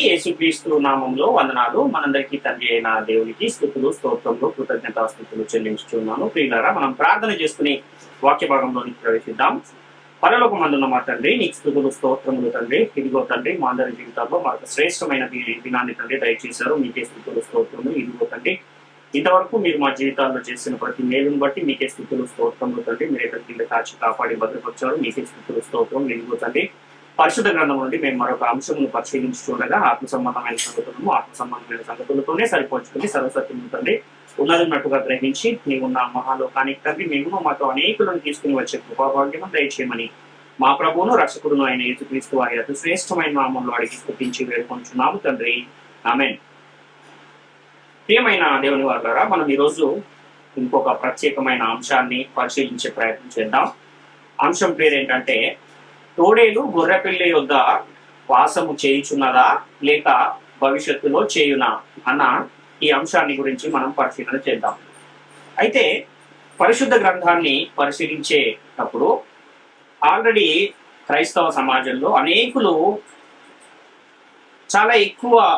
యేసుక్రీస్తు నామంలో వందనాలు. మనందరికీ తండ్రి అయిన దేవునికి స్తుతులు, స్తోత్రములు, కృతజ్ఞతాస్తుతులు చెల్లించుతున్నాను. ప్రియులారా, మనం ప్రార్థన చేసుకుని వాక్య భాగంలోనికి ప్రవేశిద్దాం. పరలోకమందున్న మా తండ్రి, నీకు స్తుతులు, స్తోత్రములు తండ్రి. ఇదిగో తండ్రి, మా అందరి జీవితాల్లో మరొక శ్రేష్టమైన దినాన్ని తండ్రి దయచేశారు. మీకే స్తుతులు, స్తోత్రములు. ఇదిగో తండ్రి, ఇంతవరకు మీరు మా జీవితాల్లో చేసిన ప్రతి మేలును బట్టి మీకే స్తుతులు, స్తోత్రములు తండ్రి. మీరు ఎక్కడికి కాచి కాపాడి భద్రపరిచారు. మీకే స్తుతులు, స్తోత్రం. ఇదిగో తండ్రి, పరిశుద్ధ గ్రంథం నుండి మేము మరొక అంశమును పరిశీలించుండగా ఆత్మ సంబంధమైన సంగతులతోనే సరిపోల్చుకుని సర్వసత్యం తండ్రి ఉన్నదిన్నట్టుగా గ్రహించి నీవున్న మహాలోకానికి తండ్రి మేము మాతో అనేకులను తీసుకుని వచ్చే కృపాభాగ్యం దయచేయమని మా ప్రభువును రక్షకుడును ఆయన యేసుక్రీస్తు వారి అతి శ్రేష్టమైన నామంలో అడిగి స్తుతించి వేడుకొంచున్నాము తండ్రి. ఆమేన్. ప్రియమైన దేవుని వారులారా, మనం ఈరోజు ఇంకొక ప్రత్యేకమైన అంశాన్ని పరిశీలించే ప్రయత్నం చేద్దాం. అంశం పేరు ఏంటంటే, తోడేలు గొర్రెపిల్ల యొద్ద వాసము చేయుచున్నదా లేక భవిష్యత్తులో చేయునా అన్న ఈ అంశాన్ని గురించి మనం పరిశీలన చేద్దాం. అయితే పరిశుద్ధ గ్రంథాన్ని పరిశీలించేటప్పుడు ఆల్రెడీ క్రైస్తవ సమాజంలో అనేకులు చాలా ఎక్కువగా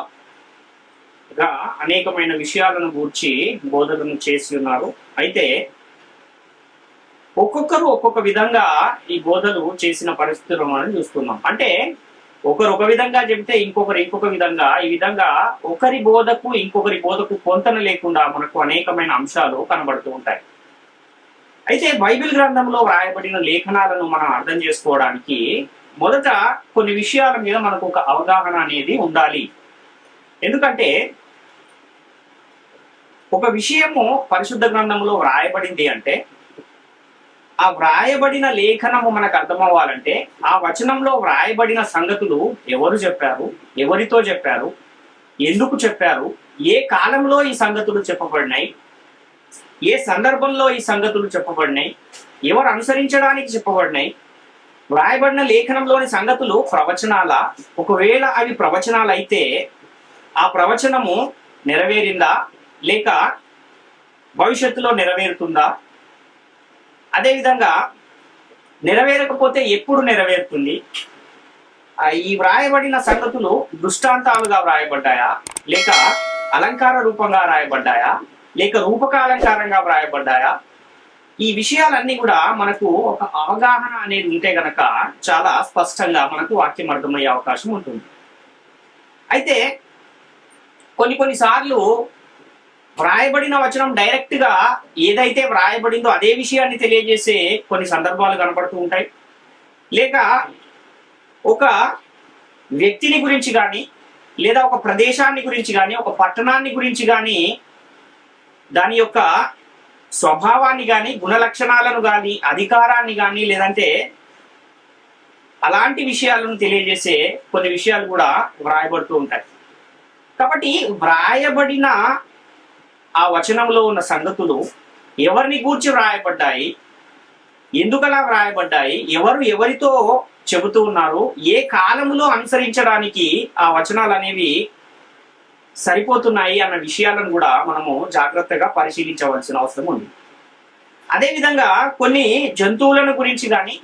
అనేకమైన విషయాలను గూర్చి బోధనలు చేసి ఉన్నారు. అయితే ఒక్కొక్కరు ఒక్కొక్క విధంగా ఈ బోధలు చేసిన పరిస్థితులను మనం చూస్తున్నాం. అంటే ఒకరు ఒక విధంగా చెబితే ఇంకొకరు ఇంకొక విధంగా, ఈ విధంగా ఒకరి బోధకు ఇంకొకరి బోధకు పొంతన లేకుండా మనకు అనేకమైన అంశాలు కనబడుతూ ఉంటాయి. అయితే బైబిల్ గ్రంథంలో వ్రాయబడిన లేఖనాలను మనం అర్థం చేసుకోవడానికి మొదట కొన్ని విషయాల మీద మనకు ఒక అవగాహన అనేది ఉండాలి. ఎందుకంటే ఒక విషయము పరిశుద్ధ గ్రంథంలో వ్రాయబడింది అంటే ఆ వ్రాయబడిన లేఖనము మనకు అర్థమవ్వాలంటే ఆ వచనంలో వ్రాయబడిన సంగతులు ఎవరు చెప్పారు, ఎవరితో చెప్పారు, ఎందుకు చెప్పారు, ఏ కాలంలో ఈ సంగతులు చెప్పబడినాయి, ఏ సందర్భంలో ఈ సంగతులు చెప్పబడినాయి, ఎవరు అనుసరించడానికి చెప్పబడినాయి, వ్రాయబడిన లేఖనంలోని సంగతులు ప్రవచనాల, ఒకవేళ అవి ప్రవచనాలు అయితే ఆ ప్రవచనము నెరవేరిందా లేక భవిష్యత్తులో నెరవేరుతుందా, అదేవిధంగా నెరవేరకపోతే ఎప్పుడు నెరవేరుతుంది, ఈ వ్రాయబడిన సంగతులు దృష్టాంతాలుగా వ్రాయబడ్డాయా లేక అలంకార రూపంగా వ్రాయబడ్డాయా లేక రూపకాలంకారంగా వ్రాయబడ్డాయా, ఈ విషయాలన్నీ కూడా మనకు ఒక అవగాహన అనేది ఉంటే గనక చాలా స్పష్టంగా మనకు వాక్యం అర్థమయ్యే అవకాశం ఉంటుంది. అయితే కొన్నిసార్లు వ్రాయబడిన వచనం డైరెక్ట్ గా ఏదైతే వ్రాయబడిందో అదే విషయాన్ని తెలియజేసే కొన్ని సందర్భాలు కనబడుతూ ఉంటాయి. లేక ఒక వ్యక్తిని గురించి కానీ లేదా ఒక ప్రదేశాన్ని గురించి కానీ ఒక పట్టణాన్ని గురించి కానీ దాని యొక్క స్వభావాన్ని కానీ గుణలక్షణాలను కానీ అధికారాన్ని కానీ లేదంటే అలాంటి విషయాలను తెలియజేసే కొన్ని విషయాలు కూడా వ్రాయబడుతూ ఉంటాయి. కాబట్టి వ్రాయబడిన ఆ వచనంలో ఉన్న సంగతులు ఎవరిని గూర్చి వ్రాయబడ్డాయి, ఎందుకలా వ్రాయబడ్డాయి, ఎవరు ఎవరితో చెబుతూ ఉన్నారు, ఏ కాలంలో అనుసరించడానికి ఆ వచనాలు అనేవి సరిపోతున్నాయి అన్న విషయాలను కూడా మనము జాగ్రత్తగా పరిశీలించవలసిన అవసరం ఉంది. అదేవిధంగా కొన్ని జంతువులను గురించి కానీ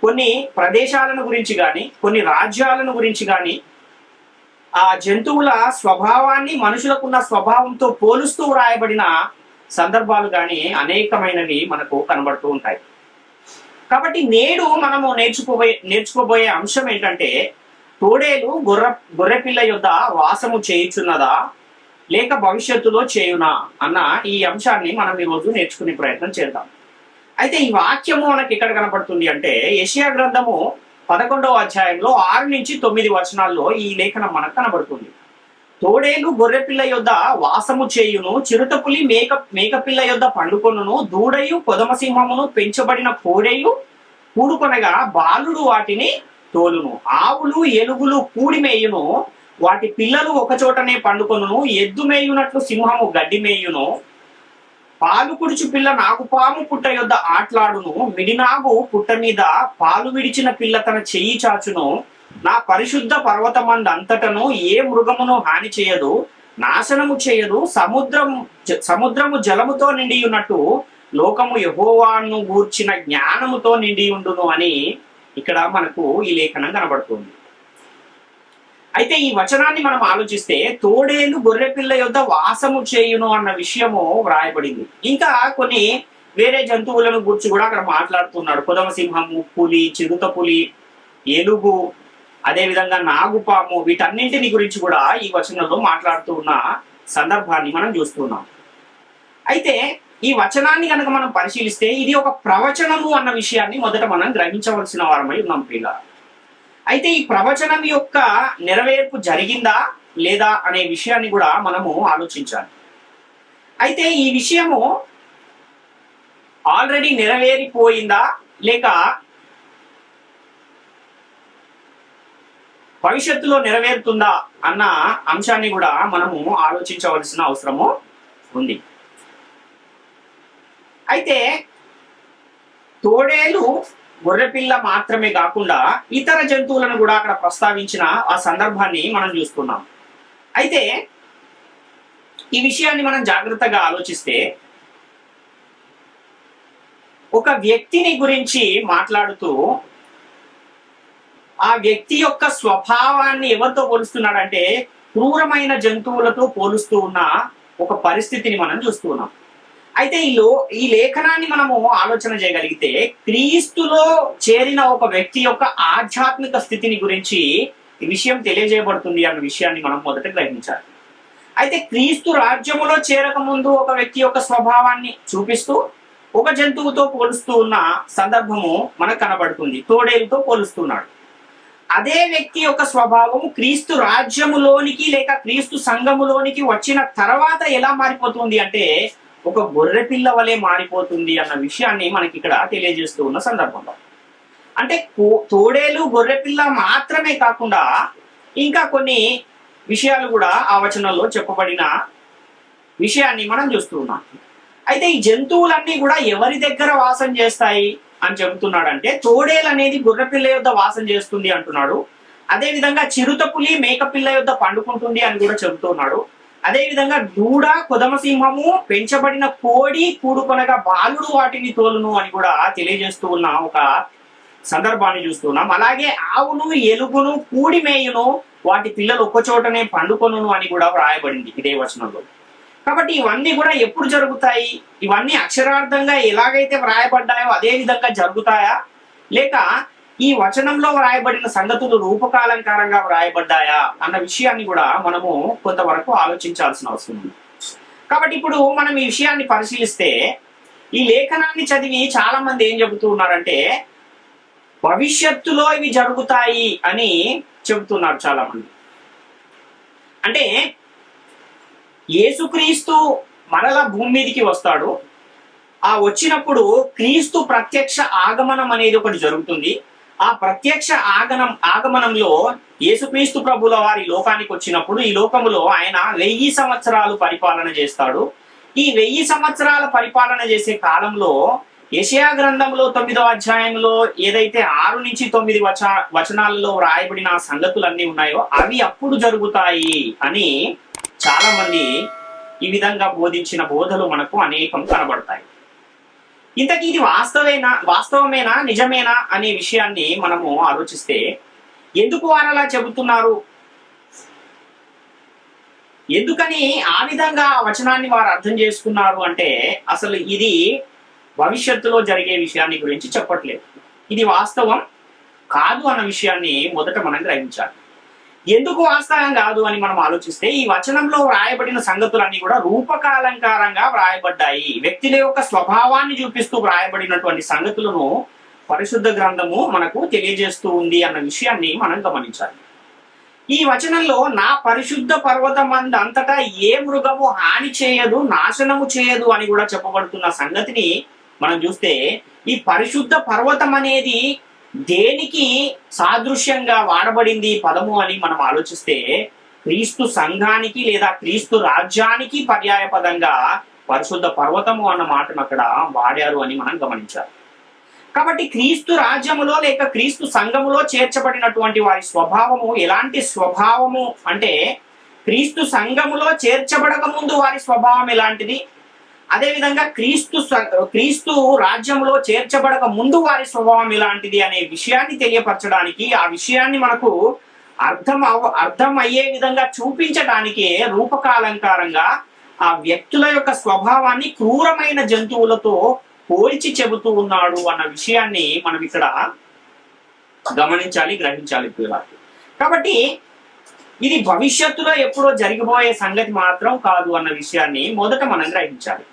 కొన్ని ప్రదేశాలను గురించి కానీ కొన్ని రాజ్యాలను గురించి కానీ ఆ జంతువుల స్వభావాన్ని మనుషులకున్న స్వభావంతో పోలుస్తూ వ్రాయబడిన సందర్భాలు కానీ అనేకమైనవి మనకు కనబడుతూ ఉంటాయి. కాబట్టి నేడు మనము నేర్చుకోబోయే అంశం ఏంటంటే, తోడేలు గొర్రెపిల్ల యొద్ద వాసము చేయుచున్నదా లేక భవిష్యత్తులో చేయునా అన్న ఈ అంశాన్ని మనం ఈరోజు నేర్చుకునే ప్రయత్నం చేద్దాం. అయితే ఈ వాక్యము మనకి ఎక్కడ కనబడుతుంది అంటే, యెషయా గ్రంథము 11వ అధ్యాయంలో 6 నుంచి 9 వచనాల్లో ఈ లేఖనం మనకు కనబడుతుంది. తోడేలు గొర్రెపిల్ల యొద్ద వాసము చేయును, చిరుతపులి మేకపిల్ల యొద్ద పండుకొనును, దూడయు కొదమసింహమును పెంచబడిన కోడెయు కూడుకొనగా బాలుడు వాటిని తోలును, ఆవులు ఎలుగులు కూడి మేయును, వాటి పిల్లలు ఒకచోటనే పండుకొనును, ఎద్దు మేయునట్లు సింహము గడ్డి మేయును, పాలు కుడుచు పిల్ల నాగుపాము పుట్ట యొద్ద ఆట్లాడును, మిడినాగు పుట్ట మీద పాలు విడిచిన పిల్ల తన చెయ్యి చాచును, నా పరిశుద్ధ పర్వతమందంతటను ఏ మృగమును హాని చేయదు, నాశనము చేయదు, సముద్రము జలముతో నిండి ఉన్నట్టు లోకము యెహోవాను గూర్చిన జ్ఞానముతో నిండి ఉండును అని ఇక్కడ మనకు ఈ లేఖనం కనబడుతుంది. అయితే ఈ వచనాన్ని మనం ఆలోచిస్తే తోడేలు గొర్రెపిల్ల యొద్ద వాసము చేయును అన్న విషయము వ్రాయబడింది. ఇంకా కొన్ని వేరే జంతువులను గురించి కూడా అక్కడ మాట్లాడుతున్నాడు. కొదమసింహము, పులి, చిరుత పులి, ఏనుగు, అదేవిధంగా నాగుపాము, వీటన్నింటిని గురించి కూడా ఈ వచనంలో మాట్లాడుతూ ఉన్న సందర్భాన్ని మనం చూస్తున్నాం. అయితే ఈ వచనాన్ని కనుక మనం పరిశీలిస్తే ఇది ఒక ప్రవచనము అన్న విషయాన్ని మొదట మనం గ్రహించవలసిన వారమై ఉన్నాం పిల్ల. అయితే ఈ ప్రవచనం యొక్క నెరవేర్పు జరిగిందా లేదా అనే విషయాన్ని కూడా మనము ఆలోచించాలి. అయితే ఈ విషయము ఆల్రెడీ నెరవేరిపోయిందా లేక భవిష్యత్తులో నెరవేరుతుందా అన్న అంశాన్ని కూడా మనము ఆలోచించవలసిన అవసరము ఉంది. అయితే తోడేలు గొర్రెపిల్ల మాత్రమే కాకుండా ఇతర జంతువులను కూడా అక్కడ ప్రస్తావించిన ఆ సందర్భాన్ని మనం చూస్తున్నాం. అయితే ఈ విషయాన్ని మనం జాగ్రత్తగా ఆలోచిస్తే ఒక వ్యక్తిని గురించి మాట్లాడుతూ ఆ వ్యక్తి యొక్క స్వభావాన్ని ఎవరితో పోలుస్తున్నాడంటే క్రూరమైన జంతువులతో పోలుస్తూ ఉన్న ఒక పరిస్థితిని మనం చూస్తూ ఉన్నాం. అయితే ఈ లేఖనాన్ని మనము ఆలోచన చేయగలిగితే క్రీస్తులో చేరిన ఒక వ్యక్తి యొక్క ఆధ్యాత్మిక స్థితిని గురించి ఈ విషయం తెలియజేయబడుతుంది అన్న విషయాన్ని మనం మొదట గ్రహించాలి. అయితే క్రీస్తు రాజ్యములో చేరక ముందు ఒక వ్యక్తి యొక్క స్వభావాన్ని చూపిస్తూ ఒక జంతువుతో పోలుస్తూ ఉన్న సందర్భము మనకు కనబడుతుంది. తోడేలుతో పోలుస్తున్నాడు. అదే వ్యక్తి యొక్క స్వభావము క్రీస్తు రాజ్యములోనికి లేక క్రీస్తు సంఘములోనికి వచ్చిన తర్వాత ఎలా మారిపోతుంది అంటే ఒక గొర్రె పిల్ల వలె మారిపోతుంది అన్న విషయాన్ని మనకి ఇక్కడ తెలియజేస్తూ ఉన్న సందర్భంలో, అంటే తోడేలు గొర్రె పిల్ల మాత్రమే కాకుండా ఇంకా కొన్ని విషయాలు కూడా ఆ వచనంలో చెప్పబడిన విషయాన్ని మనం చూస్తూ ఉన్నాం. అయితే ఈ జంతువులన్నీ కూడా ఎవరి దగ్గర వాసం చేస్తాయి అని చెబుతున్నాడంటే తోడేలు అనేది గొర్రెపిల్ల యొద్ద వాసం చేస్తుంది అంటున్నాడు. అదేవిధంగా చిరుత పులి మేకపిల్ల యొద్ద పండుకుంటుంది అని కూడా చెబుతున్నాడు. అదేవిధంగా దూడ, కొదమసింహము, పెంచబడిన కోడి కూడుకొనగా బాలుడు వాటిని తోలును అని కూడా తెలియజేస్తూ ఉన్న ఒక సందర్భాన్ని చూస్తున్నాం. అలాగే ఆవును, ఎలుగును కూడి మేయును, వాటి పిల్లలు ఒక్కచోటనే పండుకొను అని కూడా వ్రాయబడింది ఇదే వచనంలో. కాబట్టి ఇవన్నీ కూడా ఎప్పుడు జరుగుతాయి? ఇవన్నీ అక్షరార్థంగా ఎలాగైతే వ్రాయబడ్డాయో అదే విధంగా జరుగుతాయా, లేక ఈ వచనంలో వ్రాయబడిన సంగతులు రూపకాలంకారంగా వ్రాయబడ్డాయా అన్న విషయాన్ని కూడా మనము కొంతవరకు ఆలోచించాల్సిన అవసరం ఉంది. కాబట్టి ఇప్పుడు మనం ఈ విషయాన్ని పరిశీలిస్తే ఈ లేఖనాన్ని చదివి చాలా మంది ఏం చెబుతూ ఉన్నారంటే భవిష్యత్తులో ఇవి జరుగుతాయి అని చెబుతున్నారు చాలా మంది. అంటే యేసుక్రీస్తు మరలా భూమి మీదకి వస్తాడు. ఆ వచ్చినప్పుడు క్రీస్తు ప్రత్యక్ష ఆగమనం అనేది ఒకటి జరుగుతుంది. ఆ ప్రత్యక్ష ఆగమనంలో యేసుక్రీస్తు ప్రభుల వారి లోకానికి వచ్చినప్పుడు ఈ లోకములో ఆయన 1000 సంవత్సరాలు పరిపాలన చేస్తాడు. ఈ 1000 సంవత్సరాల పరిపాలన చేసే కాలంలో యెషయా గ్రంథంలో 9వ అధ్యాయంలో ఏదైతే 6 నుంచి 9 వచనాలలో వ్రాయబడిన సంగతులన్నీ ఉన్నాయో అవి అప్పుడు జరుగుతాయి అని చాలా మంది ఈ విధంగా బోధించిన బోధలు మనకు అనేకం కనబడతాయి. ఇంతకీ ఇది వాస్తవమేనా నిజమేనా అనే విషయాన్ని మనము ఆలోచిస్తే ఎందుకు వారు అలా చెబుతున్నారు, ఎందుకని ఆ విధంగా వచనాన్ని వారు అర్థం చేసుకున్నారు అంటే అసలు ఇది భవిష్యత్తులో జరిగే విషయాన్ని గురించి చెప్పట్లేదు. ఇది వాస్తవం కాదు అన్న విషయాన్ని మొదట మనం గ్రహించాలి. ఎందుకు వాస్తవం కాదు అని మనం ఆలోచిస్తే ఈ వచనంలో వ్రాయబడిన సంగతులన్నీ కూడా రూపకాలంకారంగా వ్రాయబడ్డాయి. వ్యక్తుల యొక్క స్వభావాన్ని చూపిస్తూ వ్రాయబడినటువంటి సంగతులను పరిశుద్ధ గ్రంథము మనకు తెలియజేస్తూ ఉంది అన్న విషయాన్ని మనం గమనించాలి. ఈ వచనంలో నా పరిశుద్ధ పర్వతమందంతటా ఏ మృగము హాని చేయదు, నాశనము చేయదు అని కూడా చెప్పబడుతున్న సంగతిని మనం చూస్తే ఈ పరిశుద్ధ పర్వతం అనేది దేనికి సాదృశ్యంగా వాడబడింది పదము అని మనం ఆలోచిస్తే క్రీస్తు సంఘానికి లేదా క్రీస్తు రాజ్యానికి పర్యాయ పదంగా పరిశుద్ధ పర్వతము అన్న మాటను అక్కడ వాడారు అని మనం గమనించాలి. కాబట్టి క్రీస్తు రాజ్యములో లేక క్రీస్తు సంఘములో చేర్చబడినటువంటి వారి స్వభావము ఎలాంటి స్వభావము అంటే క్రీస్తు సంఘములో చేర్చబడక ముందు వారి స్వభావం ఎలాంటిది, అదేవిధంగా క్రీస్తు రాజ్యంలో చేర్చబడక ముందు వారి స్వభావం ఎలాంటిది అనే విషయాన్ని తెలియపరచడానికి ఆ విషయాన్ని మనకు అర్థం అయ్యే విధంగా చూపించడానికే రూపకాలంకారంగా ఆ వ్యక్తుల యొక్క స్వభావాన్ని క్రూరమైన జంతువులతో పోల్చి చెబుతూ ఉన్నాడు అన్న విషయాన్ని మనం ఇక్కడ గమనించాలి, గ్రహించాలి పిల్లలు. కాబట్టి ఇది భవిష్యత్తులో ఎప్పుడో జరిగిపోయే సంగతి మాత్రం కాదు అన్న విషయాన్ని మొదట మనం గ్రహించాలి.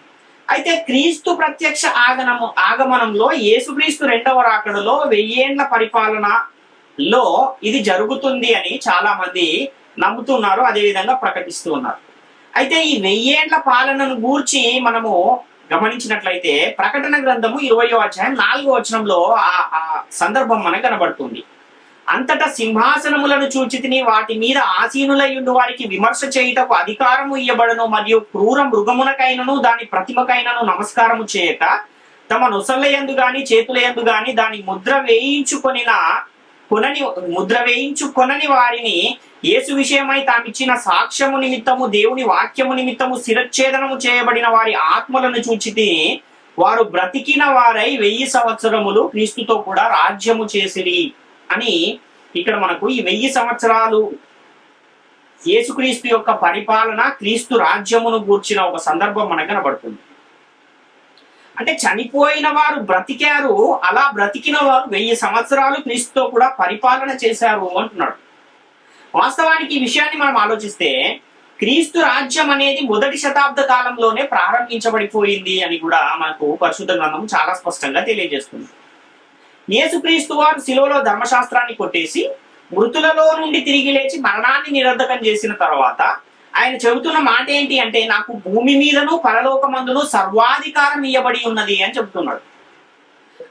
అయితే క్రీస్తు ప్రత్యక్ష ఆగమనంలో యేసుక్రీస్తు రెండవ రాకడలో 1000 ఏండ్ల పరిపాలనలో ఇది జరుగుతుంది అని చాలా మంది నమ్ముతున్నారు, అదేవిధంగా ప్రకటిస్తూ ఉన్నారు. అయితే ఈ 1000 ఏండ్ల పాలనను గూర్చి మనము గమనించినట్లయితే ప్రకటన గ్రంథము 20వ అధ్యాయం 4వ వచనంలో ఆ సందర్భం మనకు కనబడుతుంది. అంతటా సింహాసనములను చూచితిని, వాటి మీద ఆసీనులయ్యుండు వారికి విమర్శ చేయుటకు అధికారము ఇయ్యబడను, మరియు క్రూర మృగమునకైనను దాని ప్రతిమకైనను నమస్కారము చేయక తమ నొసళ్ళయందు గాని చేతులయందు గాని దాని ముద్ర వేయించుకొనని వారిని యేసు విషయమై తామిచ్చిన సాక్ష్యము నిమిత్తము దేవుని వాక్యము నిమిత్తము శిరచ్ఛేదనము చేయబడిన వారి ఆత్మలను చూచితి, వారు బ్రతికిన వారై 1000 సంవత్సరములు క్రీస్తుతో కూడా రాజ్యము చేసిరి అని ఇక్కడ మనకు ఈ 1000 సంవత్సరాలు యేసుక్రీస్తు యొక్క పరిపాలన, క్రీస్తు రాజ్యమును గూర్చిన ఒక సందర్భం మనకు కనబడుతుంది. అంటే చనిపోయిన వారు బ్రతికారు, అలా బ్రతికిన వారు 1000 సంవత్సరాలు క్రీస్తుతో కూడా పరిపాలన చేశారు అంటున్నాడు. వాస్తవానికి ఈ విషయాన్ని మనం ఆలోచిస్తే క్రీస్తు రాజ్యం అనేది మొదటి శతాబ్ద కాలంలోనే ప్రారంభించబడిపోయింది అని కూడా మనకు పరిశుద్ధ గ్రంథం చాలా స్పష్టంగా తెలియజేస్తుంది. యేసుక్రీస్తు వారు శిలువలో ధర్మశాస్త్రాన్ని కొట్టేసి మృతులలో నుండి తిరిగి లేచి మరణాన్ని నిరర్ధకం చేసిన తర్వాత ఆయన చెబుతున్న మాట ఏంటి అంటే, నాకు భూమి మీదను పరలోకమందును సర్వాధికారం ఇయ్యబడి ఉన్నది అని చెబుతున్నాడు.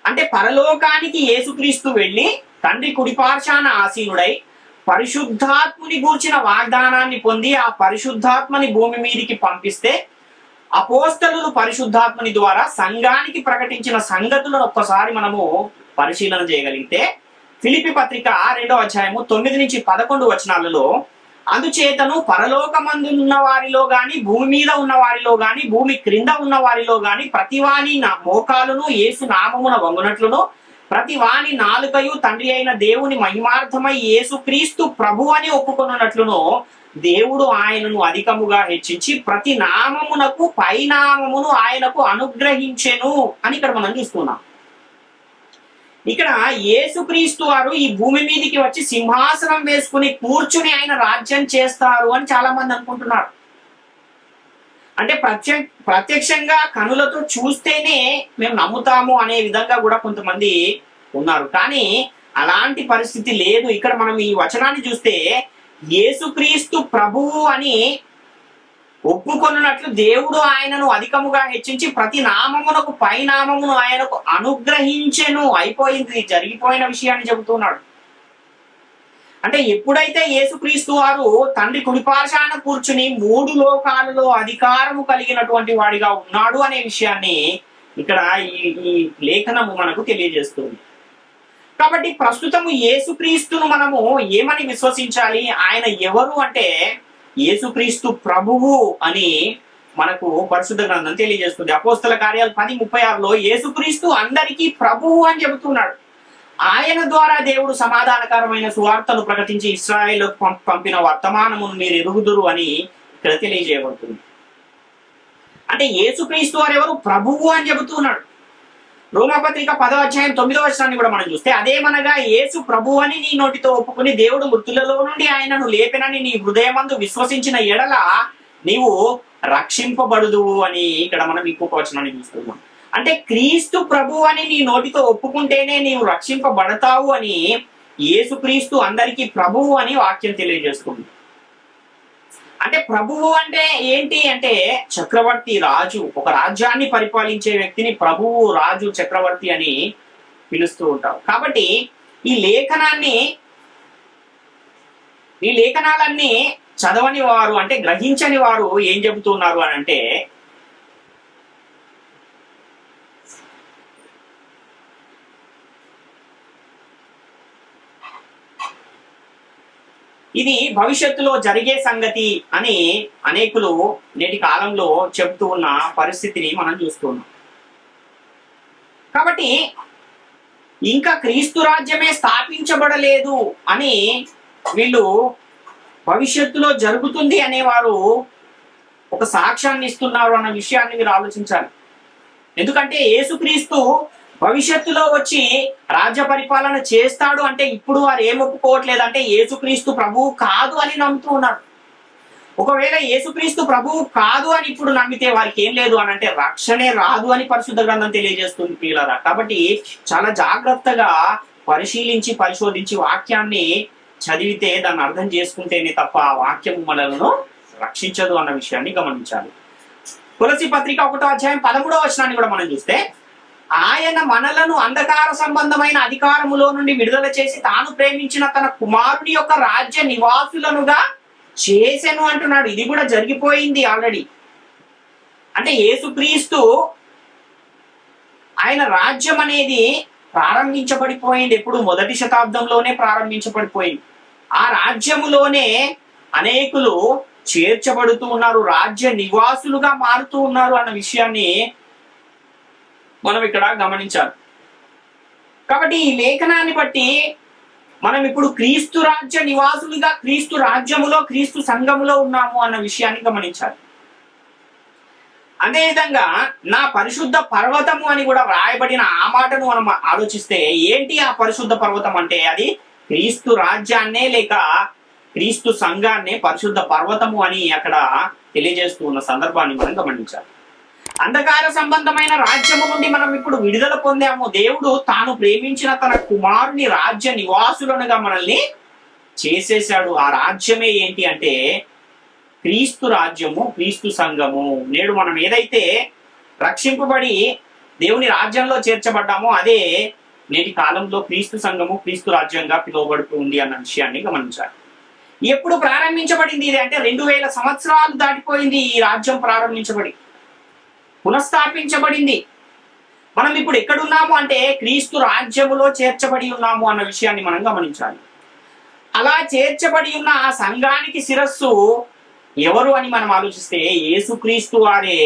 అంటే పరలోకానికి యేసుక్రీస్తు వెళ్ళి తండ్రి కుడిపార్శాన ఆసీనుడై పరిశుద్ధాత్ముని గూర్చిన వాగ్దానాన్ని పొంది ఆ పరిశుద్ధాత్మని భూమి మీదికి పంపిస్తే అపోస్తలులు పరిశుద్ధాత్మని ద్వారా సంఘానికి ప్రకటించిన సంగతులను ఒక్కసారి మనము పరిశీలన చేయగలిగితే ఫిలిప్పీ పత్రిక 2వ అధ్యాయము 9 నుంచి 11 వచనాలలో, అందుచేతను పరలోకమందు ఉన్న వారిలో గాని భూమి మీద ఉన్న వారిలో గాని భూమి క్రింద ఉన్న వారిలో గాని ప్రతివాని మోకాలును యేసు నామమున వంగునట్లును ప్రతి వాని నాలుకయు తండ్రి అయిన దేవుని మహిమార్థమై యేసుక్రీస్తు ప్రభు అని ఒప్పుకొనున్నట్లును దేవుడు ఆయనను అధికముగా హెచ్చించి ప్రతి నామమునకు పైనామమును ఆయనకు అనుగ్రహించెను అని ఇక్కడ మనం చూస్తున్నాం. ఇక్కడ యేసుక్రీస్తు వారు ఈ భూమి మీదకి వచ్చి సింహాసనం వేసుకుని కూర్చుని ఆయన రాజ్యం చేస్తారు అని చాలా మంది అనుకుంటున్నారు. అంటే ప్రత్యక్షంగా కనులతో చూస్తేనే మేము నమ్ముతాము అనే విధంగా కూడా కొంతమంది ఉన్నారు. కానీ అలాంటి పరిస్థితి లేదు. ఇక్కడ మనం ఈ వచనాన్ని చూస్తే యేసుక్రీస్తు ప్రభువు అని ఒప్పుకొనున్నట్లు దేవుడు ఆయనను అధికముగా హెచ్చించి ప్రతి నామమునకు పైనామమును ఆయనకు అనుగ్రహించెను. అయిపోయింది, జరిగిపోయిన విషయాన్ని చెబుతున్నాడు. అంటే ఎప్పుడైతే యేసుక్రీస్తు వారు తండ్రి కుడిపార్శాన కూర్చుని 3 లోకాలలో అధికారము కలిగినటువంటి వాడిగా ఉన్నాడు అనే విషయాన్ని ఇక్కడ ఈ లేఖనము మనకు తెలియజేస్తుంది. కాబట్టి ప్రస్తుతము యేసుక్రీస్తును మనము ఏమని విశ్వసించాలి? ఆయన ఎవరు అంటే యేసుక్రీస్తు ప్రభువు అని మనకు పరిశుద్ధ గ్రంథం తెలియజేస్తుంది. అపోస్తల కార్యాలు 10:36లో యేసుక్రీస్తు అందరికీ ప్రభువు అని చెబుతున్నాడు. ఆయన ద్వారా దేవుడు సమాధానకరమైన సువార్తను ప్రకటించి ఇశ్రాయేలుకు పంపిన వర్తమానమును మీరు ఎరుగుదురు అని ఇక్కడ తెలియజేయబడుతుంది. అంటే యేసుక్రీస్తు వారు ఎవరు? ప్రభువు అని చెబుతున్నాడు. రోమపత్రిక 10వ అధ్యాయం 9వ వచనాన్ని కూడా మనం చూస్తే, అదేమనగా యేసు ప్రభు అని నీ నోటితో ఒప్పుకుని దేవుడు మృతులలో నుండి ఆయనను లేపెనని నీ హృదయమందు విశ్వసించిన ఎడల నీవు రక్షింపబడుదువు అని ఇక్కడ మనం ఇంకొక వచనాన్ని చూస్తున్నాం. అంటే క్రీస్తు ప్రభు అని నీ నోటితో ఒప్పుకుంటేనే నీవు రక్షింపబడతావు అని యేసుక్రీస్తు అందరికీ ప్రభువు అని వాక్యం తెలియజేస్తుంది. అంటే ప్రభువు అంటే ఏంటి అంటే చక్రవర్తి, రాజు. ఒక రాజ్యాన్ని పరిపాలించే వ్యక్తిని ప్రభువు, రాజు, చక్రవర్తి అని పిలుస్తూ ఉంటారు. కాబట్టి ఈ లేఖనాలన్నీ చదవని వారు అంటే గ్రహించని వారు ఏం చెబుతున్నారు అని అంటే, ఇది భవిష్యత్తులో జరిగే సంగతి అని అనేకులు నేటి కాలంలో చెబుతూ ఉన్న పరిస్థితిని మనం చూస్తున్నాం. కాబట్టి ఇంకా క్రీస్తు రాజ్యమే స్థాపించబడలేదు అని వీళ్ళు భవిష్యత్తులో జరుగుతుంది అనేవారు ఒక సాక్ష్యాన్ని ఇస్తున్నారు అన్న విషయాన్ని మీరు ఆలోచించాలి. ఎందుకంటే యేసుక్రీస్తు భవిష్యత్తులో వచ్చి రాజ్య పరిపాలన చేస్తాడు అంటే ఇప్పుడు వారు ఏం ఒప్పుకోవట్లేదు అంటే యేసుక్రీస్తు ప్రభువు కాదు అని నమ్ముతూ ఉన్నారు. ఒకవేళ యేసుక్రీస్తు ప్రభువు కాదు అని ఇప్పుడు నమ్మితే వారికి ఏం లేదు అని అంటే రక్షణే రాదు అని పరిశుద్ధ గ్రంథం తెలియజేస్తుంది ప్రియులారా. కాబట్టి చాలా జాగ్రత్తగా పరిశీలించి పరిశోధించి వాక్యాన్ని చదివితే దాన్ని అర్థం చేసుకుంటేనే తప్ప ఆ వాక్యం మనలను రక్షించదు అన్న విషయాన్ని గమనించాలి. తులసి పత్రిక 1వ అధ్యాయం 13వ వచనాన్ని కూడా మనం చూస్తే, ఆయన మనలను అంధకార సంబంధమైన అధికారములో నుండి విడుదల చేసి తాను ప్రేమించిన తన కుమారుని యొక్క రాజ్య నివాసులనుగా చేసెను అంటున్నాడు. ఇది కూడా జరిగిపోయింది ఆల్రెడీ. అంటే యేసుక్రీస్తు ఆయన రాజ్యం అనేది ప్రారంభించబడిపోయింది. ఎప్పుడు మొదటి శతాబ్దంలోనే ప్రారంభించబడిపోయింది. ఆ రాజ్యములోనే అనేకులు చేర్చబడుతూ ఉన్నారు, రాజ్య నివాసులుగా మారుతూ ఉన్నారు అన్న విషయాన్ని మనం ఇక్కడ గమనించాలి. కాబట్టి ఈ లేఖనాన్ని బట్టి మనం ఇప్పుడు క్రీస్తు రాజ్య నివాసులుగా క్రీస్తు రాజ్యములో క్రీస్తు సంఘములో ఉన్నాము అన్న విషయాన్ని గమనించాలి. అదేవిధంగా నా పరిశుద్ధ పర్వతము అని కూడా వ్రాయబడిన ఆ మాటను మనం ఆలోచిస్తే, ఏంటి ఆ పరిశుద్ధ పర్వతం అంటే అది క్రీస్తు రాజ్యాన్నే లేక క్రీస్తు సంఘాన్నే పరిశుద్ధ పర్వతము అని అక్కడ తెలియజేస్తూ ఉన్న సందర్భాన్ని మనం గమనించాలి. అంధకార సంబంధమైన రాజ్యము నుండి మనం ఇప్పుడు విడుదల పొందాము. దేవుడు తాను ప్రేమించిన తన కుమారుని రాజ్య నివాసులనుగా మనల్ని చేసేశాడు. ఆ రాజ్యమే ఏంటి అంటే క్రీస్తు రాజ్యము, క్రీస్తు సంఘము. నేడు మనం ఏదైతే రక్షింపబడి దేవుని రాజ్యంలో చేర్చబడ్డామో అదే నేటి కాలంలో క్రీస్తు సంఘము, క్రీస్తు రాజ్యంగా పిలువబడుతూ ఉంది అన్న విషయాన్ని గమనించాలి. ఎప్పుడు ప్రారంభించబడింది ఇది అంటే 2000 సంవత్సరాలు దాటిపోయింది ఈ రాజ్యం ప్రారంభించబడి, పునఃస్థాపించబడింది. మనం ఇప్పుడు ఎక్కడున్నాము అంటే క్రీస్తు రాజ్యములో చేర్చబడి ఉన్నాము అన్న విషయాన్ని మనం గమనించాలి. అలా చేర్చబడి ఉన్న ఆ సంఘానికి శిరస్సు ఎవరు అని మనం ఆలోచిస్తే యేసుక్రీస్తు వారే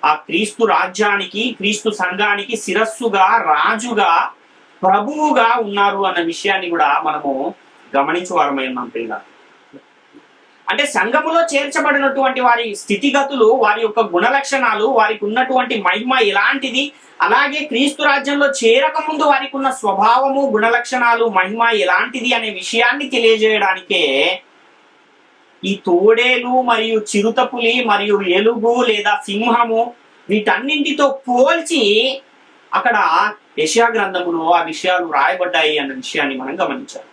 ఆ క్రీస్తు రాజ్యానికి, క్రీస్తు సంఘానికి శిరస్సుగా, రాజుగా, ప్రభువుగా ఉన్నారు అన్న విషయాన్ని కూడా మనము గమనించవారమై ఉన్నాం పిల్లలు. అంటే సంఘములో చేర్చబడినటువంటి వారి స్థితిగతులు, వారి యొక్క గుణ లక్షణాలు, వారికి ఉన్నటువంటి మహిమ ఎలాంటిది, అలాగే క్రీస్తు రాజ్యంలో చేరక ముందు వారికి ఉన్న స్వభావము, గుణ లక్షణాలు, మహిమ ఎలాంటిది అనే విషయాన్ని తెలియజేయడానికే ఈ తోడేలు మరియు చిరుతపులి మరియు ఎలుగు లేదా సింహము వీటన్నింటితో పోల్చి అక్కడ యెషయా గ్రంథములో ఆ విషయాలు రాయబడ్డాయి అన్న విషయాన్ని మనం గమనించాలి.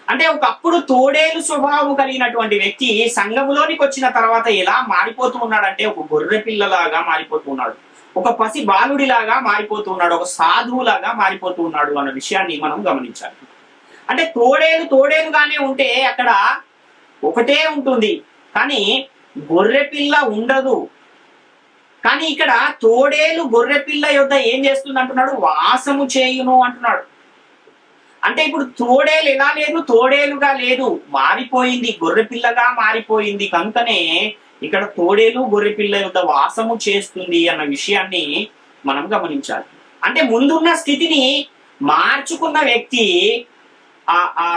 అంటే ఒకప్పుడు తోడేలు స్వభావం కలిగినటువంటి వ్యక్తి సంఘములోనికి వచ్చిన తర్వాత ఎలా మారిపోతూ ఉన్నాడంటే ఒక గొర్రె పిల్లలాగా మారిపోతూ ఉన్నాడు, ఒక పసి బాలుడిలాగా మారిపోతూ ఉన్నాడు, ఒక సాధువులాగా మారిపోతూ ఉన్నాడు అన్న విషయాన్ని మనం గమనించాలి. అంటే తోడేలుగానే ఉంటే అక్కడ ఒకటే ఉంటుంది, కానీ గొర్రె పిల్ల ఉండదు. కానీ ఇక్కడ తోడేలు గొర్రె పిల్ల యొద్ద ఏం చేస్తుంది అంటున్నాడు, వాసము చేయును అంటున్నాడు. అంటే ఇప్పుడు తోడేలు ఎలా లేదు, తోడేలుగా లేదు, మారిపోయింది, గొర్రె పిల్లగా మారిపోయింది. కనుకనే ఇక్కడ తోడేలు గొర్రె పిల్ల యొద్ద వాసము చేస్తుంది అన్న విషయాన్ని మనం గమనించాలి. అంటే ముందున్న స్థితిని మార్చుకున్న వ్యక్తి, ఆ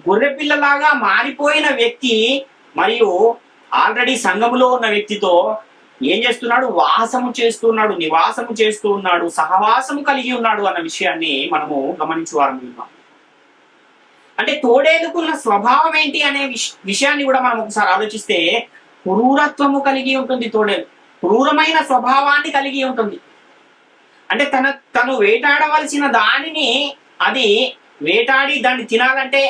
గొర్రె పిల్లలాగా మారిపోయిన వ్యక్తి మరియు ఆల్రెడీ సంఘములో ఉన్న వ్యక్తితో ఏం చేస్తున్నాడు, వాసము చేస్తున్నాడు, నివాసము చేస్తూ ఉన్నాడు, సహవాసము కలిగి ఉన్నాడు అన్న విషయాన్ని మనము గమనించువారు. అంటే తోడేలుకున్న స్వభావం ఏంటి అనే విషయాన్ని కూడా మనం ఒకసారి ఆలోచిస్తే క్రూరత్వము కలిగి ఉంటుంది. తోడేలు క్రూరమైన స్వభావాన్ని కలిగి ఉంటుంది. అంటే తను వేటాడవలసిన దానిని అది వేటాడి దాన్ని తినాలంటే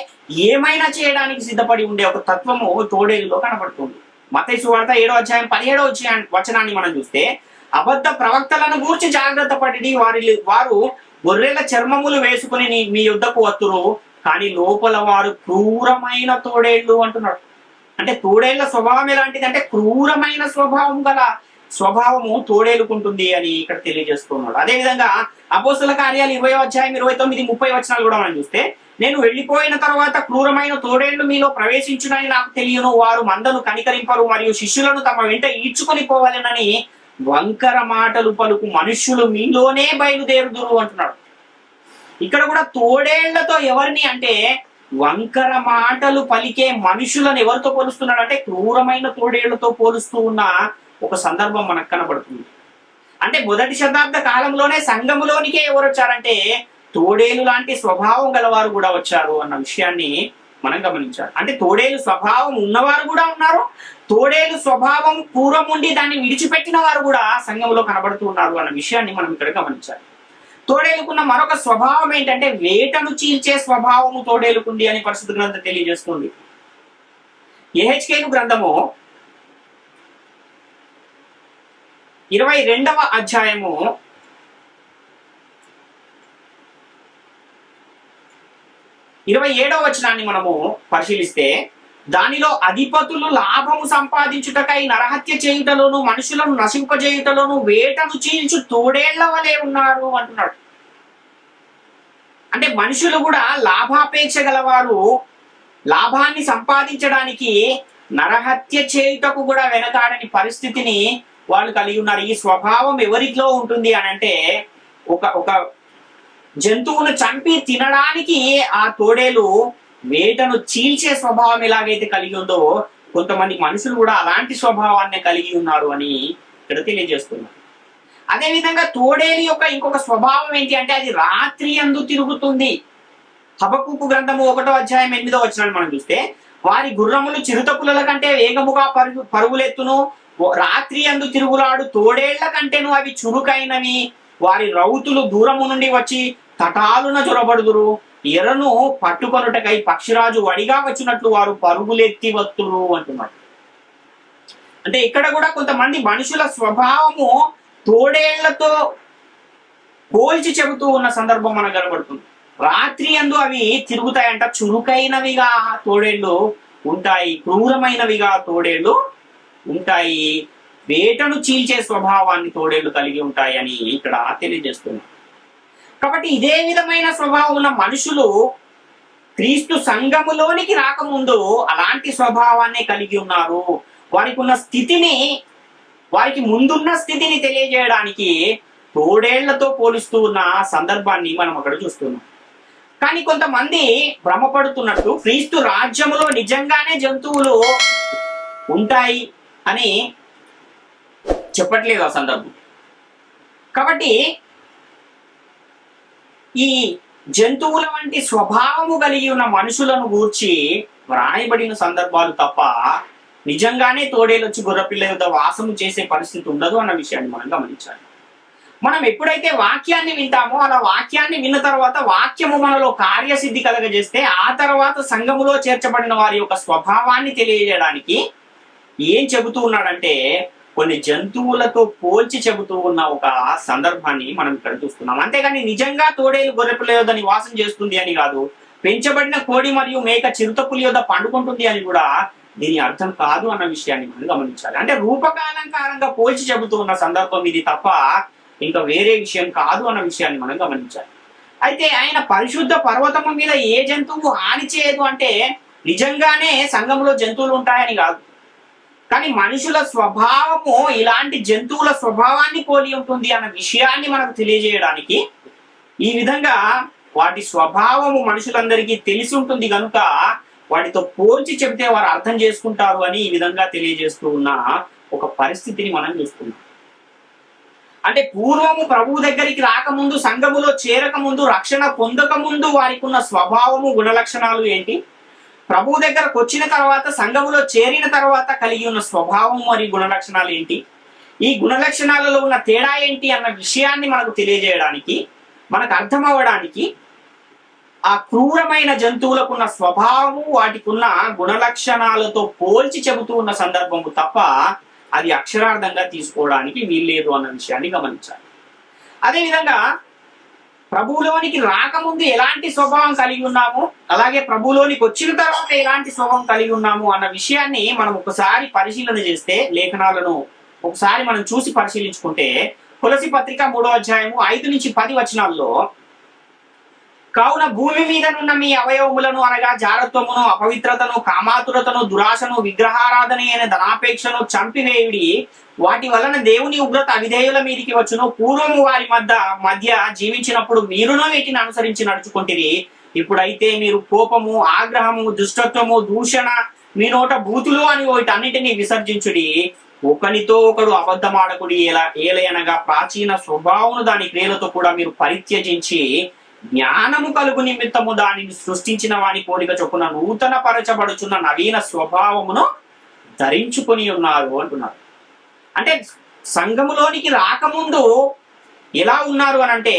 ఏమైనా చేయడానికి సిద్ధపడి ఉండే ఒక తత్వము తోడేలులో కనబడుతుంది. మత్తయి సువార్త 7వ అధ్యాయం 17వ వచనాన్ని మనం చూస్తే, అబద్ధ ప్రవక్తలను గూర్చి జాగ్రత్త పడి వారు గొర్రెల చర్మములు వేసుకుని మీ యుద్ధకు వత్తురు, కానీ లోపల వారు క్రూరమైన తోడేళ్లు అంటున్నాడు. అంటే తోడేళ్ల స్వభావం ఎలాంటిది అంటే క్రూరమైన స్వభావము తోడేలుకుంటుంది అని ఇక్కడ తెలియజేస్తున్నాడు. అదేవిధంగా అపోస్తల కార్యాలు 20వ అధ్యాయం 29, 30 వచనాలు కూడా మనం చూస్తే, నేను వెళ్ళిపోయిన తర్వాత క్రూరమైన తోడేళ్లు మీలో ప్రవేశించునని నాకు తెలియను, వారు మందను కనికరింపరు మరియు శిష్యులను తమ వెంట ఈడ్చుకొని పోవాలనని వంకర మాటలు పలుకు మనుష్యులు మీలోనే బయలుదేరుదురు అంటున్నాడు. ఇక్కడ కూడా తోడేళ్లతో ఎవరిని అంటే వంకర మాటలు పలికే మనుషులను ఎవరితో పోలుస్తున్నాడు అంటే క్రూరమైన తోడేళ్లతో పోలుస్తూ ఉన్న ఒక సందర్భం మనకు కనబడుతుంది. అంటే మొదటి శతాబ్ద కాలంలోనే సంఘములోనికే ఎవరు వచ్చారంటే తోడేలు లాంటి స్వభావం గలవారు కూడా వచ్చారు అన్న విషయాన్ని మనం గమనించాలి. అంటే తోడేలు స్వభావం ఉన్నవారు కూడా ఉన్నారు, తోడేలు స్వభావం పూర్వం ఉండి దాన్ని విడిచిపెట్టిన వారు కూడా సంఘంలో కనబడుతూ ఉన్నారు అన్న విషయాన్ని మనం ఇక్కడ గమనించాలి. తోడేలుకున్న మరొక స్వభావం ఏంటంటే వేటను చీల్చే స్వభావము తోడేలుకుంది అని పరిశుద్ధ గ్రంథం తెలియజేస్తుంది. యెహెజ్కేలు గ్రంథము 22వ అధ్యాయము 27వ వచనాన్ని మనము పరిశీలిస్తే, దానిలో అధిపతులు లాభము సంపాదించుటకై నరహత్య చేయుటలోను మనుషులను నశింపజేయుటలోను వేటను చీల్చు తోడేళ్ల వలె ఉన్నారు అంటున్నాడు. అంటే మనుషులు కూడా లాభాపేక్ష గలవారు, లాభాన్ని సంపాదించడానికి నరహత్య చేయుటకు కూడా వెనకాడని పరిస్థితిని వాళ్ళు కలిగి ఉన్నారు. ఈ స్వభావం ఎవరిలో ఉంటుంది అని అంటే ఒక జంతువును చంపి తినడానికి ఆ తోడేలు వేటను చీల్చే స్వభావం ఎలాగైతే కలిగి ఉందో కొంతమంది మనుషులు కూడా అలాంటి స్వభావాన్ని కలిగి ఉన్నారు అని ఇక్కడ తెలియజేస్తున్నారు. అదేవిధంగా తోడేలు యొక్క ఇంకొక స్వభావం ఏంటి అంటే అది రాత్రి యందు తిరుగుతుంది. హబక్కూకు గ్రంథము 1వ అధ్యాయం 8వ వచనాన్ని మనం చూస్తే, వారి గుర్రములు చిరుతపులల కంటే వేగముగా పరుగులెత్తును, రాత్రి యందు తిరుగులాడు తోడేళ్ల కంటేను అవి చురుకైనవి, వారి రౌతులు దూరము నుండి వచ్చి తటాలున జొరబడుదురు, ఎరను పట్టుకొనుటకై పక్షిరాజు వడిగా వచ్చినట్లు వారు పరుగులెత్తి వత్తురు అంటున్నారు. అంటే ఇక్కడ కూడా కొంతమంది మనుషుల స్వభావము తోడేళ్లతో పోల్చి చెబుతూ ఉన్న సందర్భం మనకు కనబడుతుంది. రాత్రి యందు అవి తిరుగుతాయంట, చురుకైనవిగా తోడేళ్లు ఉంటాయి, క్రూరమైనవిగా తోడేళ్లు ఉంటాయి, వేటను చీల్చే స్వభావాన్ని తోడేళ్లు కలిగి ఉంటాయి అని ఇక్కడ తెలియజేస్తున్నారు. కాబట్టి ఇదే విధమైన స్వభావం ఉన్న మనుషులు క్రీస్తు సంఘములోనికి రాకముందు అలాంటి స్వభావాన్ని కలిగి ఉన్నారు. వారికి ఉన్న స్థితిని, వారికి ముందున్న స్థితిని తెలియజేయడానికి తోడేళ్లతో పోలుస్తూ ఉన్న సందర్భాన్ని మనం అక్కడ చూస్తున్నాం. కానీ కొంతమంది భ్రమపడుతున్నట్టు క్రీస్తు రాజ్యములో నిజంగానే జంతువులు ఉంటాయి అని చెప్పట్లేదు ఆ సందర్భం. కాబట్టి ఈ జంతువుల వంటి స్వభావము కలిగి ఉన్న మనుషులను గూర్చి వ్రాయబడిన సందర్భాలు తప్ప నిజంగానే తోడేలు వచ్చి గొర్రెపిల్ల యొద్ద వాసము చేసే పరిస్థితి ఉండదు అన్న విషయాన్ని మనం గమనించాలి. మనం ఎప్పుడైతే వాక్యాన్ని వింటామో అలా వాక్యాన్ని విన్న తర్వాత వాక్యము మనలో కార్యసిద్ధి కలగజేస్తే ఆ తర్వాత సంఘములో చేర్చబడిన వారి యొక్క స్వభావాన్ని తెలియజేయడానికి ఏం చెబుతూ ఉన్నాడంటే కొన్ని జంతువులతో పోల్చి చెబుతూ ఉన్న ఒక సందర్భాన్ని మనం ఇక్కడ చూస్తున్నాం. అంతేగాని నిజంగా తోడేలు గొర్రెపిల్ల యొద్ద నివాసం చేస్తుంది అని కాదు, పెంచబడిన కోడి మరియు మేక చిరుతపులి యొద్ద పండుకుంటుంది అని కూడా దీని అర్థం కాదు అన్న విషయాన్ని మనం గమనించాలి. అంటే రూపకాలంకారంగా పోల్చి చెబుతూ ఉన్న సందర్భం ఇది తప్ప ఇంకా వేరే విషయం కాదు అన్న విషయాన్ని మనం గమనించాలి. అయితే ఆయన పరిశుద్ధ పర్వతము మీద ఏ జంతువు హాని చేయదు అంటే నిజంగానే సంఘంలో జంతువులు ఉంటాయని కాదు, కానీ మనుషుల స్వభావము ఇలాంటి జంతువుల స్వభావాన్ని పోలి ఉంటుంది అన్న విషయాన్ని మనకు తెలియజేయడానికి ఈ విధంగా వాటి స్వభావము మనుషులందరికీ తెలిసి ఉంటుంది కనుక వాటితో పోల్చి చెబితే వారు అర్థం చేసుకుంటారు అని ఈ విధంగా తెలియజేస్తూ ఉన్న ఒక పరిస్థితిని మనం చూస్తున్నాం. అంటే పూర్వము ప్రభువు దగ్గరికి రాకముందు, సంఘములో చేరకముందు, రక్షణ పొందకముందు వారికి ఉన్న స్వభావము, గుణలక్షణాలు ఏంటి, ప్రభువు దగ్గరకు వచ్చిన తర్వాత, సంఘములో చేరిన తర్వాత కలిగి ఉన్న స్వభావం మరియు గుణలక్షణాలు ఏంటి, ఈ గుణలక్షణాలలో ఉన్న తేడా ఏంటి అన్న విషయాన్ని మనకు తెలియజేయడానికి, మనకు అర్థం అవ్వడానికి ఆ క్రూరమైన జంతువులకు ఉన్న స్వభావము, వాటికి ఉన్న గుణలక్షణాలతో పోల్చి చెబుతూ ఉన్న సందర్భము తప్ప అది అక్షరార్థంగా తీసుకోవడానికి వీల్లేదు అన్న విషయాన్ని గమనించాలి. అదేవిధంగా ప్రభువులోనికి రాకముందు ఎలాంటి స్వభావం కలిగి ఉన్నాము, అలాగే ప్రభువులోనికి వచ్చిన తర్వాత ఎలాంటి స్వభావం కలిగి ఉన్నాము అన్న విషయాన్ని మనం ఒకసారి పరిశీలన చేస్తే, లేఖనాలను ఒకసారి మనం చూసి పరిశీలించుకుంటే, కొలసి పత్రిక 3వ అధ్యాయము 5 నుంచి 10 వచనాల్లో, కావున భూమి మీదనున్న మీ అవయవములను అనగా జారత్వమును, అపవిత్రతను, కామాతురతను, దురాశను, విగ్రహారాధన అయిన ధనాపేక్షను చంపివేయుడి, వాటి వలన దేవుని ఉగ్రత అవిధేయుల మీదికి వచ్చును. పూర్వము వారి మధ్య జీవించినప్పుడు మీరును వీటిని అనుసరించి నడుచుకుంటిరి, ఇప్పుడైతే మీరు కోపము, ఆగ్రహము, దుష్టత్వము, దూషణ, మీ నోట బూతులు అని వీటన్నిటిని విసర్జించుడి. ఒకనితో ఒకడు అబద్ధమాడకుడి. ఏలయనగా ప్రాచీన స్వభావమును దాని క్రియలతో కూడా మీరు పరిత్యజించి జ్ఞానము కలుగు నిమిత్తము దానిని సృష్టించిన వాని పోలిక చొప్పున నూతన పరచబడుచున్న నవీన స్వభావమును ధరించుకొని ఉన్నారు అంటున్నారు. అంటే సంఘములోనికి రాకముందు ఎలా ఉన్నారు అని అంటే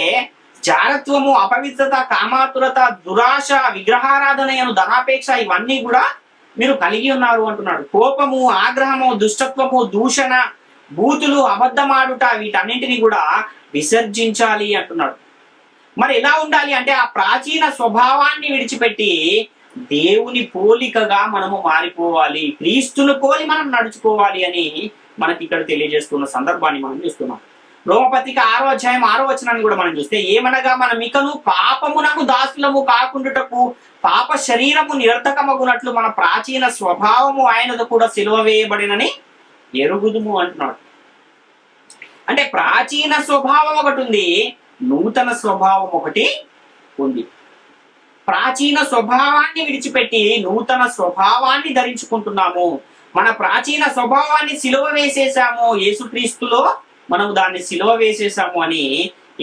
జారత్వము, అపవిత్రత, కామాతురత, దురాశ, విగ్రహారాధనయను, ధనాపేక్ష ఇవన్నీ కూడా మీరు కలిగి ఉన్నారు అంటున్నాడు. కోపము, ఆగ్రహము, దుష్టత్వము, దూషణ, బూతులు, అబద్ధమాడుట వీటన్నింటినీ కూడా విసర్జించాలి అంటున్నాడు. మరి ఎలా ఉండాలి అంటే ఆ ప్రాచీన స్వభావాన్ని విడిచిపెట్టి దేవుని పోలికగా మనము మారిపోవాలి, క్రీస్తును పోలి మనం నడుచుకోవాలి అని మనకి ఇక్కడ తెలియజేస్తున్న సందర్భాన్ని మనం చూస్తున్నాం. రోమపత్రిక 6వ అధ్యాయం 6వ వచనాన్ని కూడా మనం చూస్తే, ఏమనగా మనం ఇకను పాపమునకు దాసులము కాకుండుటకు పాప శరీరము నిరర్థకమగునట్లు మన ప్రాచీన స్వభావము ఆయనతో కూడా సిలువ వేయబడినని ఎరుగుదుము అంటున్నాడు. అంటే ప్రాచీన స్వభావం ఒకటి ఉంది, నూతన స్వభావం ఒకటి ఉంది. ప్రాచీన స్వభావాన్ని విడిచిపెట్టి నూతన స్వభావాన్ని ధరించుకుంటున్నాము. మన ప్రాచీన స్వభావాన్ని సిలువ వేసేసాము, యేసుక్రీస్తులో మనం దాన్ని సిలువ వేసేసాము అని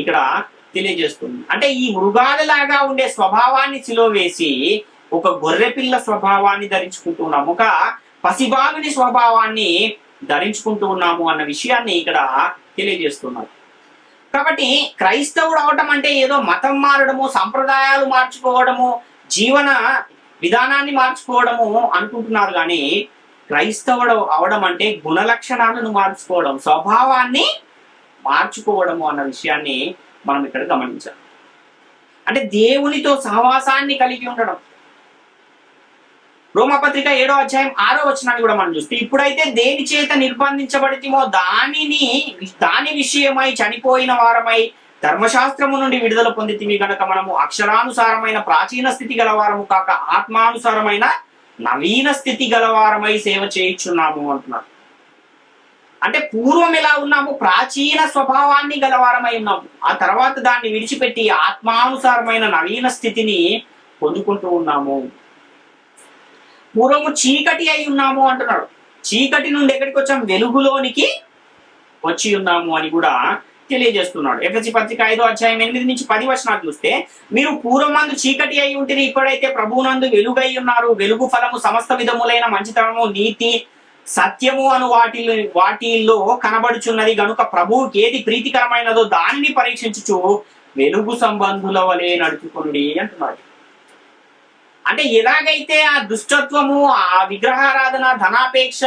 ఇక్కడ తెలియజేస్తుంది. అంటే ఈ మృగాలలాగా ఉండే స్వభావాన్ని సిలువ వేసి ఒక గొర్రెపిల్ల స్వభావాన్ని ధరించుకుంటూ ఉన్నాము, ఒక పసిబాలుని స్వభావాన్ని ధరించుకుంటూ ఉన్నాము అన్న విషయాన్ని ఇక్కడ తెలియజేస్తున్నారు. కాబట్టి క్రైస్తవుడు అవటం అంటే ఏదో మతం మారడము, సంప్రదాయాలు మార్చుకోవడము, జీవన విధానాన్ని మార్చుకోవడము అనుకుంటున్నారు. కానీ క్రైస్తవుడు అవడం అంటే గుణలక్షణాలను మార్చుకోవడం, స్వభావాన్ని మార్చుకోవడము అన్న విషయాన్ని మనం ఇక్కడ గమనించాలి. అంటే దేవునితో సహవాసాన్ని కలిగి ఉండడం. రోమపత్రిక 7వ అధ్యాయం 6వ వచనాన్ని కూడా మనం చూస్తే, ఇప్పుడైతే దేని చేత నిర్బంధించబడితేమో దాని విషయమై చనిపోయిన వారమై ధర్మశాస్త్రము నుండి విడుదల పొందితిమి గనక మనము అక్షరానుసారమైన ప్రాచీన స్థితి గలవారము కాక ఆత్మానుసారమైన నవీన స్థితి గలవారమై సేవ చేయించున్నాము అంటున్నారు. అంటే పూర్వం ఎలా ఉన్నాము, ప్రాచీన స్వభావాన్ని గలవారమై ఉన్నాము. ఆ తర్వాత దాన్ని విడిచిపెట్టి ఆత్మానుసారమైన నవీన స్థితిని పొందుకుంటూ ఉన్నాము. పూర్వము చీకటి అయి ఉన్నాము అంటున్నాడు. చీకటి నుండి ఎక్కడికి వచ్చాము, వెలుగులోనికి వచ్చి ఉన్నాము అని కూడా తెలియజేస్తున్నాడు. ఎఫెసీ పత్రిక 5వ అధ్యాయం 8 నుంచి 10 వచనాలు చూస్తే, మీరు పూర్వమందు చీకటి అయి ఉంటే ఇప్పుడైతే ప్రభువునందు వెలుగై ఉన్నారు. వెలుగు ఫలము సమస్త విధములైన మంచితనము, నీతి, సత్యము అను వాటిల్లో కనబడుచున్నది గనుక ప్రభువుకి ఏది ప్రీతికరమైనదో దానిని పరీక్షించుచు వెలుగు సంబంధుల వలె నడుచుకోండి అంటున్నాడు. అంటే ఎలాగైతే ఆ దుష్టత్వము, ఆ విగ్రహారాధన, ధనాపేక్ష,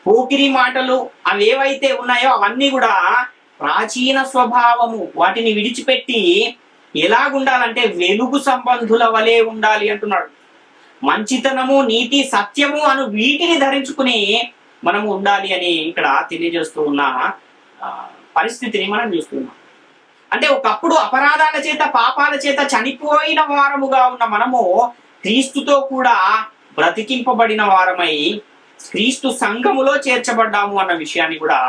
పోకిరి మాటలు అవి ఏవైతే ఉన్నాయో అవన్నీ కూడా ప్రాచీన స్వభావము, వాటిని విడిచిపెట్టి ఎలాగుండాలంటే వెలుగు సంబంధుల వలె ఉండాలి అంటున్నాడు. మంచితనము, నీతి, సత్యము అను వీటిని ధరించుకుని మనము ఉండాలి అని ఇక్కడ తెలియజేస్తూ ఉన్న పరిస్థితిని మనం చూస్తున్నాం. అంటే ఒకప్పుడు అపరాధాల చేత, పాపాల చేత చనిపోయిన వారముగా ఉన్న మనము క్రీస్తుతో కూడా బ్రతికింపబడిన వారమై క్రీస్తు సంఘములో చేర్చబడ్డాము అన్న విషయాన్ని కూడా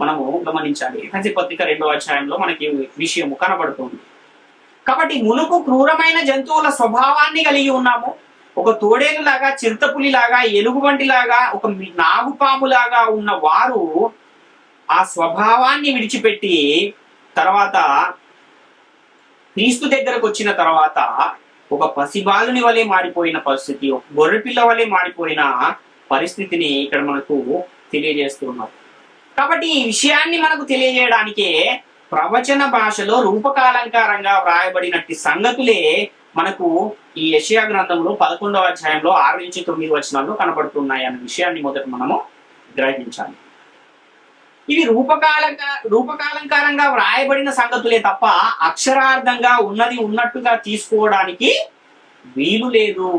మనము గమనించాలి. ఎఫెసీ పత్రిక 2వ అధ్యాయంలో మనకి విషయము కనబడుతుంది. కాబట్టి మునుపు క్రూరమైన జంతువుల స్వభావాన్ని కలిగి ఉన్నాము. ఒక తోడేలులాగా, చిరుతపులిలాగా, ఎలుగుబంటిలాగా, ఒక నాగుపాములాగా ఉన్న వారు ఆ స్వభావాన్ని విడిచిపెట్టి తర్వాత క్రీస్తు దగ్గరకు వచ్చిన తర్వాత ఒక పసిబాలుని వలె మారిపోయిన పరిస్థితి, ఒక గొర్రెపిల్ల వలె మారిపోయిన పరిస్థితిని ఇక్కడ మనకు తెలియజేస్తున్నారు. కాబట్టి ఈ విషయాన్ని మనకు తెలియజేయడానికే ప్రవచన భాషలో రూపకాలంకారంగా వ్రాయబడినట్టి సంగతులే మనకు ఈ యెషయా గ్రంథంలో 11వ అధ్యాయంలో 6 నుంచి 9 వచనాల్లో కనబడుతున్నాయి అనే విషయాన్ని మొదట మనము గ్రహించాలి. ఇవి రూపకాలంకారంగా వ్రాయబడిన సంగతులే తప్ప అక్షరార్థంగా ఉన్నది ఉన్నట్టుగా తీసుకోవడానికి వీలు లేదు.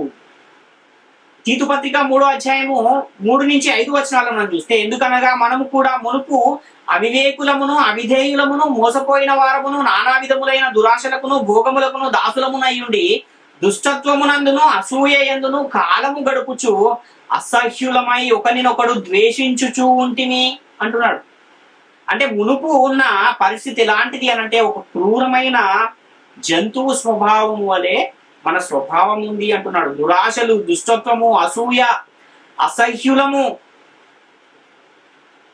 తీతు పత్రిక 3వ అధ్యాయము 3 నుంచి 5 వచనాలను మనం చూస్తే, ఎందుకనగా మనము కూడా మునుపు అవివేకులమును, అవిధేయులమును, మోసపోయిన వారమును, నానా విధములైన దురాశలకును, భోగములకును దాసులమునయ్యుండి దుష్టత్వమునందును, అసూయయందును కాలము గడుపుచు అసహ్యులమై ఒకరినొకడు ద్వేషించుచూ ఉంటిమి అంటున్నాడు. అంటే మునుపు ఉన్న పరిస్థితి ఎలాంటిది అనంటే ఒక క్రూరమైన జంతువు స్వభావం వలె మన స్వభావం ఉంది అంటున్నాడు. దురాశలు, దుష్టత్వము, అసూయ, అసహ్యులము,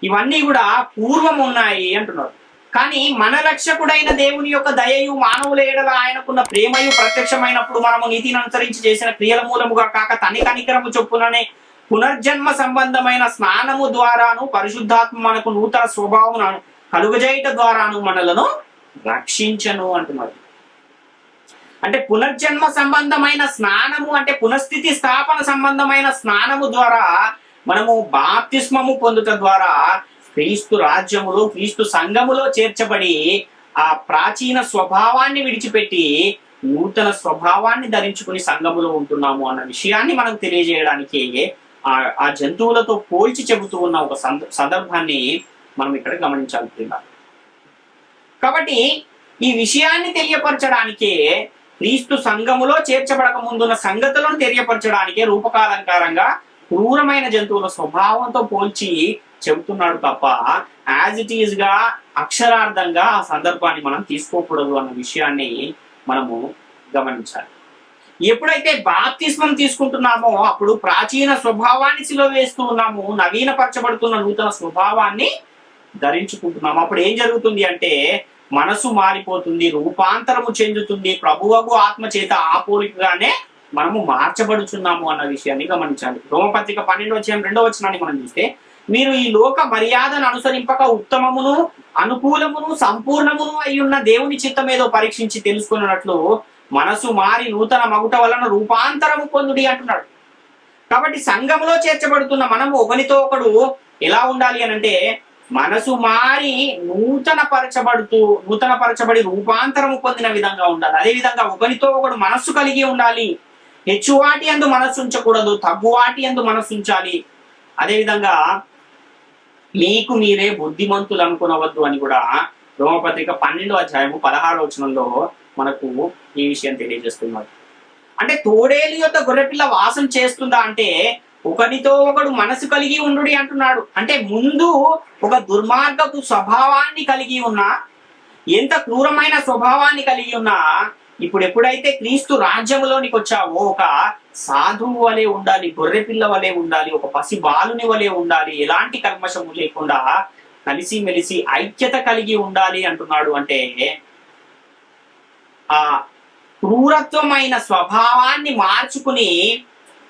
ఇవన్నీ కూడా పూర్వం ఉన్నాయి అంటున్నాడు. కానీ మన రక్షకుడైన దేవుని యొక్క దయయు మానవుల ఎడల ఆయనకున్న ప్రేమయు ప్రత్యక్షమైనప్పుడు మనము నీతిని అనుసరించి చేసిన క్రియల మూలముగా కాక తని కనికరము చొప్పుననే పునర్జన్మ సంబంధమైన స్నానము ద్వారాను పరిశుద్ధాత్మ మనకు నూతన స్వభావం కలుగజేయట ద్వారాను మనలను రక్షించను అంటున్నాడు. అంటే పునర్జన్మ సంబంధమైన స్నానము అంటే పునఃస్థితి స్థాపన సంబంధమైన స్నానము ద్వారా మనము బాప్తిస్మము పొందుట ద్వారా క్రీస్తు రాజ్యములో, క్రీస్తు సంఘములో చేర్చబడి ఆ ప్రాచీన స్వభావాన్ని విడిచిపెట్టి నూతన స్వభావాన్ని ధరించుకుని సంఘములో ఉంటున్నాము అన్న విషయాన్ని మనం తెలియజేయడానికి ఆ జంతువులతో పోల్చి చెబుతూ ఉన్న ఒక సందర్భాన్ని మనం ఇక్కడ గమనించాలి. కాబట్టి ఈ విషయాన్ని తెలియపరచడానికే క్రీస్తు సంఘములో చేర్చబడక ముందున్న సంగతులను తెలియపరచడానికే రూపకాలంకారంగా క్రూరమైన జంతువుల స్వభావంతో పోల్చి చెబుతున్నాడు తప్ప యాజ్ ఇట్ ఈజ్ గా అక్షరార్థంగా ఆ సందర్భాన్ని మనం తీసుకోకూడదు అన్న విషయాన్ని మనము గమనించాలి. ఎప్పుడైతే బాప్తిస్మం తీసుకుంటున్నామో అప్పుడు ప్రాచీన స్వభావాన్ని సిలువ వేస్తూ ఉన్నాము, నవీనపరచబడుతున్న నూతన స్వభావాన్ని ధరించుకుంటున్నాము. అప్పుడు ఏం జరుగుతుంది అంటే మనసు మారిపోతుంది, రూపాంతరము చెందుతుంది, ప్రభువగు ఆత్మ చేత ఆ పోలికగానే మనము మార్చబడుచున్నాము అన్న విషయాన్ని గమనించాలి. రోమపత్రిక 12:2 మనం చూస్తే, మీరు ఈ లోక మర్యాదను అనుసరింపక ఉత్తమమును అనుకూలమును సంపూర్ణమును అయ్యున్న దేవుని చిత్తం ఏదో పరీక్షించి తెలుసుకున్నట్లు మనసు మారి నూతన మగుట వలన రూపాంతరము పొందుడి అంటున్నాడు. కాబట్టి సంఘములో చేర్చబడుతున్న మనము ఒకరితో ఒకడు ఎలా ఉండాలి అని అంటే మనసు మారి నూతనపరచబడి రూపాంతరము పొందిన విధంగా ఉండాలి. అదే విధంగా ఒకరితో ఒకడు మనస్సు కలిగి ఉండాలి. హెచ్చువాటి యందు మనస్సు ఉంచకూడదు, తగ్గువాటి యందు మనస్సు ఉంచాలి. అదేవిధంగా మీకు మీరే బుద్ధిమంతులు అనుకునవద్దు అని కూడా రోమపత్రిక 12:16 మనకు ఈ విషయం తెలియజేస్తున్నారు. అంటే తోడేలు యొక్క గొర్రెపిల్ల వాసం చేస్తుందా అంటే ఒకరితో ఒకడు మనసు కలిగి ఉండు అంటున్నాడు. అంటే ముందు ఒక దుర్మార్గపు స్వభావాన్ని కలిగి ఉన్నా, ఎంత క్రూరమైన స్వభావాన్ని కలిగి ఉన్నా, ఇప్పుడు ఎప్పుడైతే క్రీస్తు రాజ్యములోనికి వచ్చావో ఒక సాధువు వలె ఉండాలి, గొర్రెపిల్ల వలె ఉండాలి, ఒక పసి బాలుని వలె ఉండాలి, ఎలాంటి కల్మషము లేకుండా కలిసి మెలిసి ఐక్యత కలిగి ఉండాలి అంటున్నాడు. అంటే ఆ క్రూరత్వమైన స్వభావాన్ని మార్చుకుని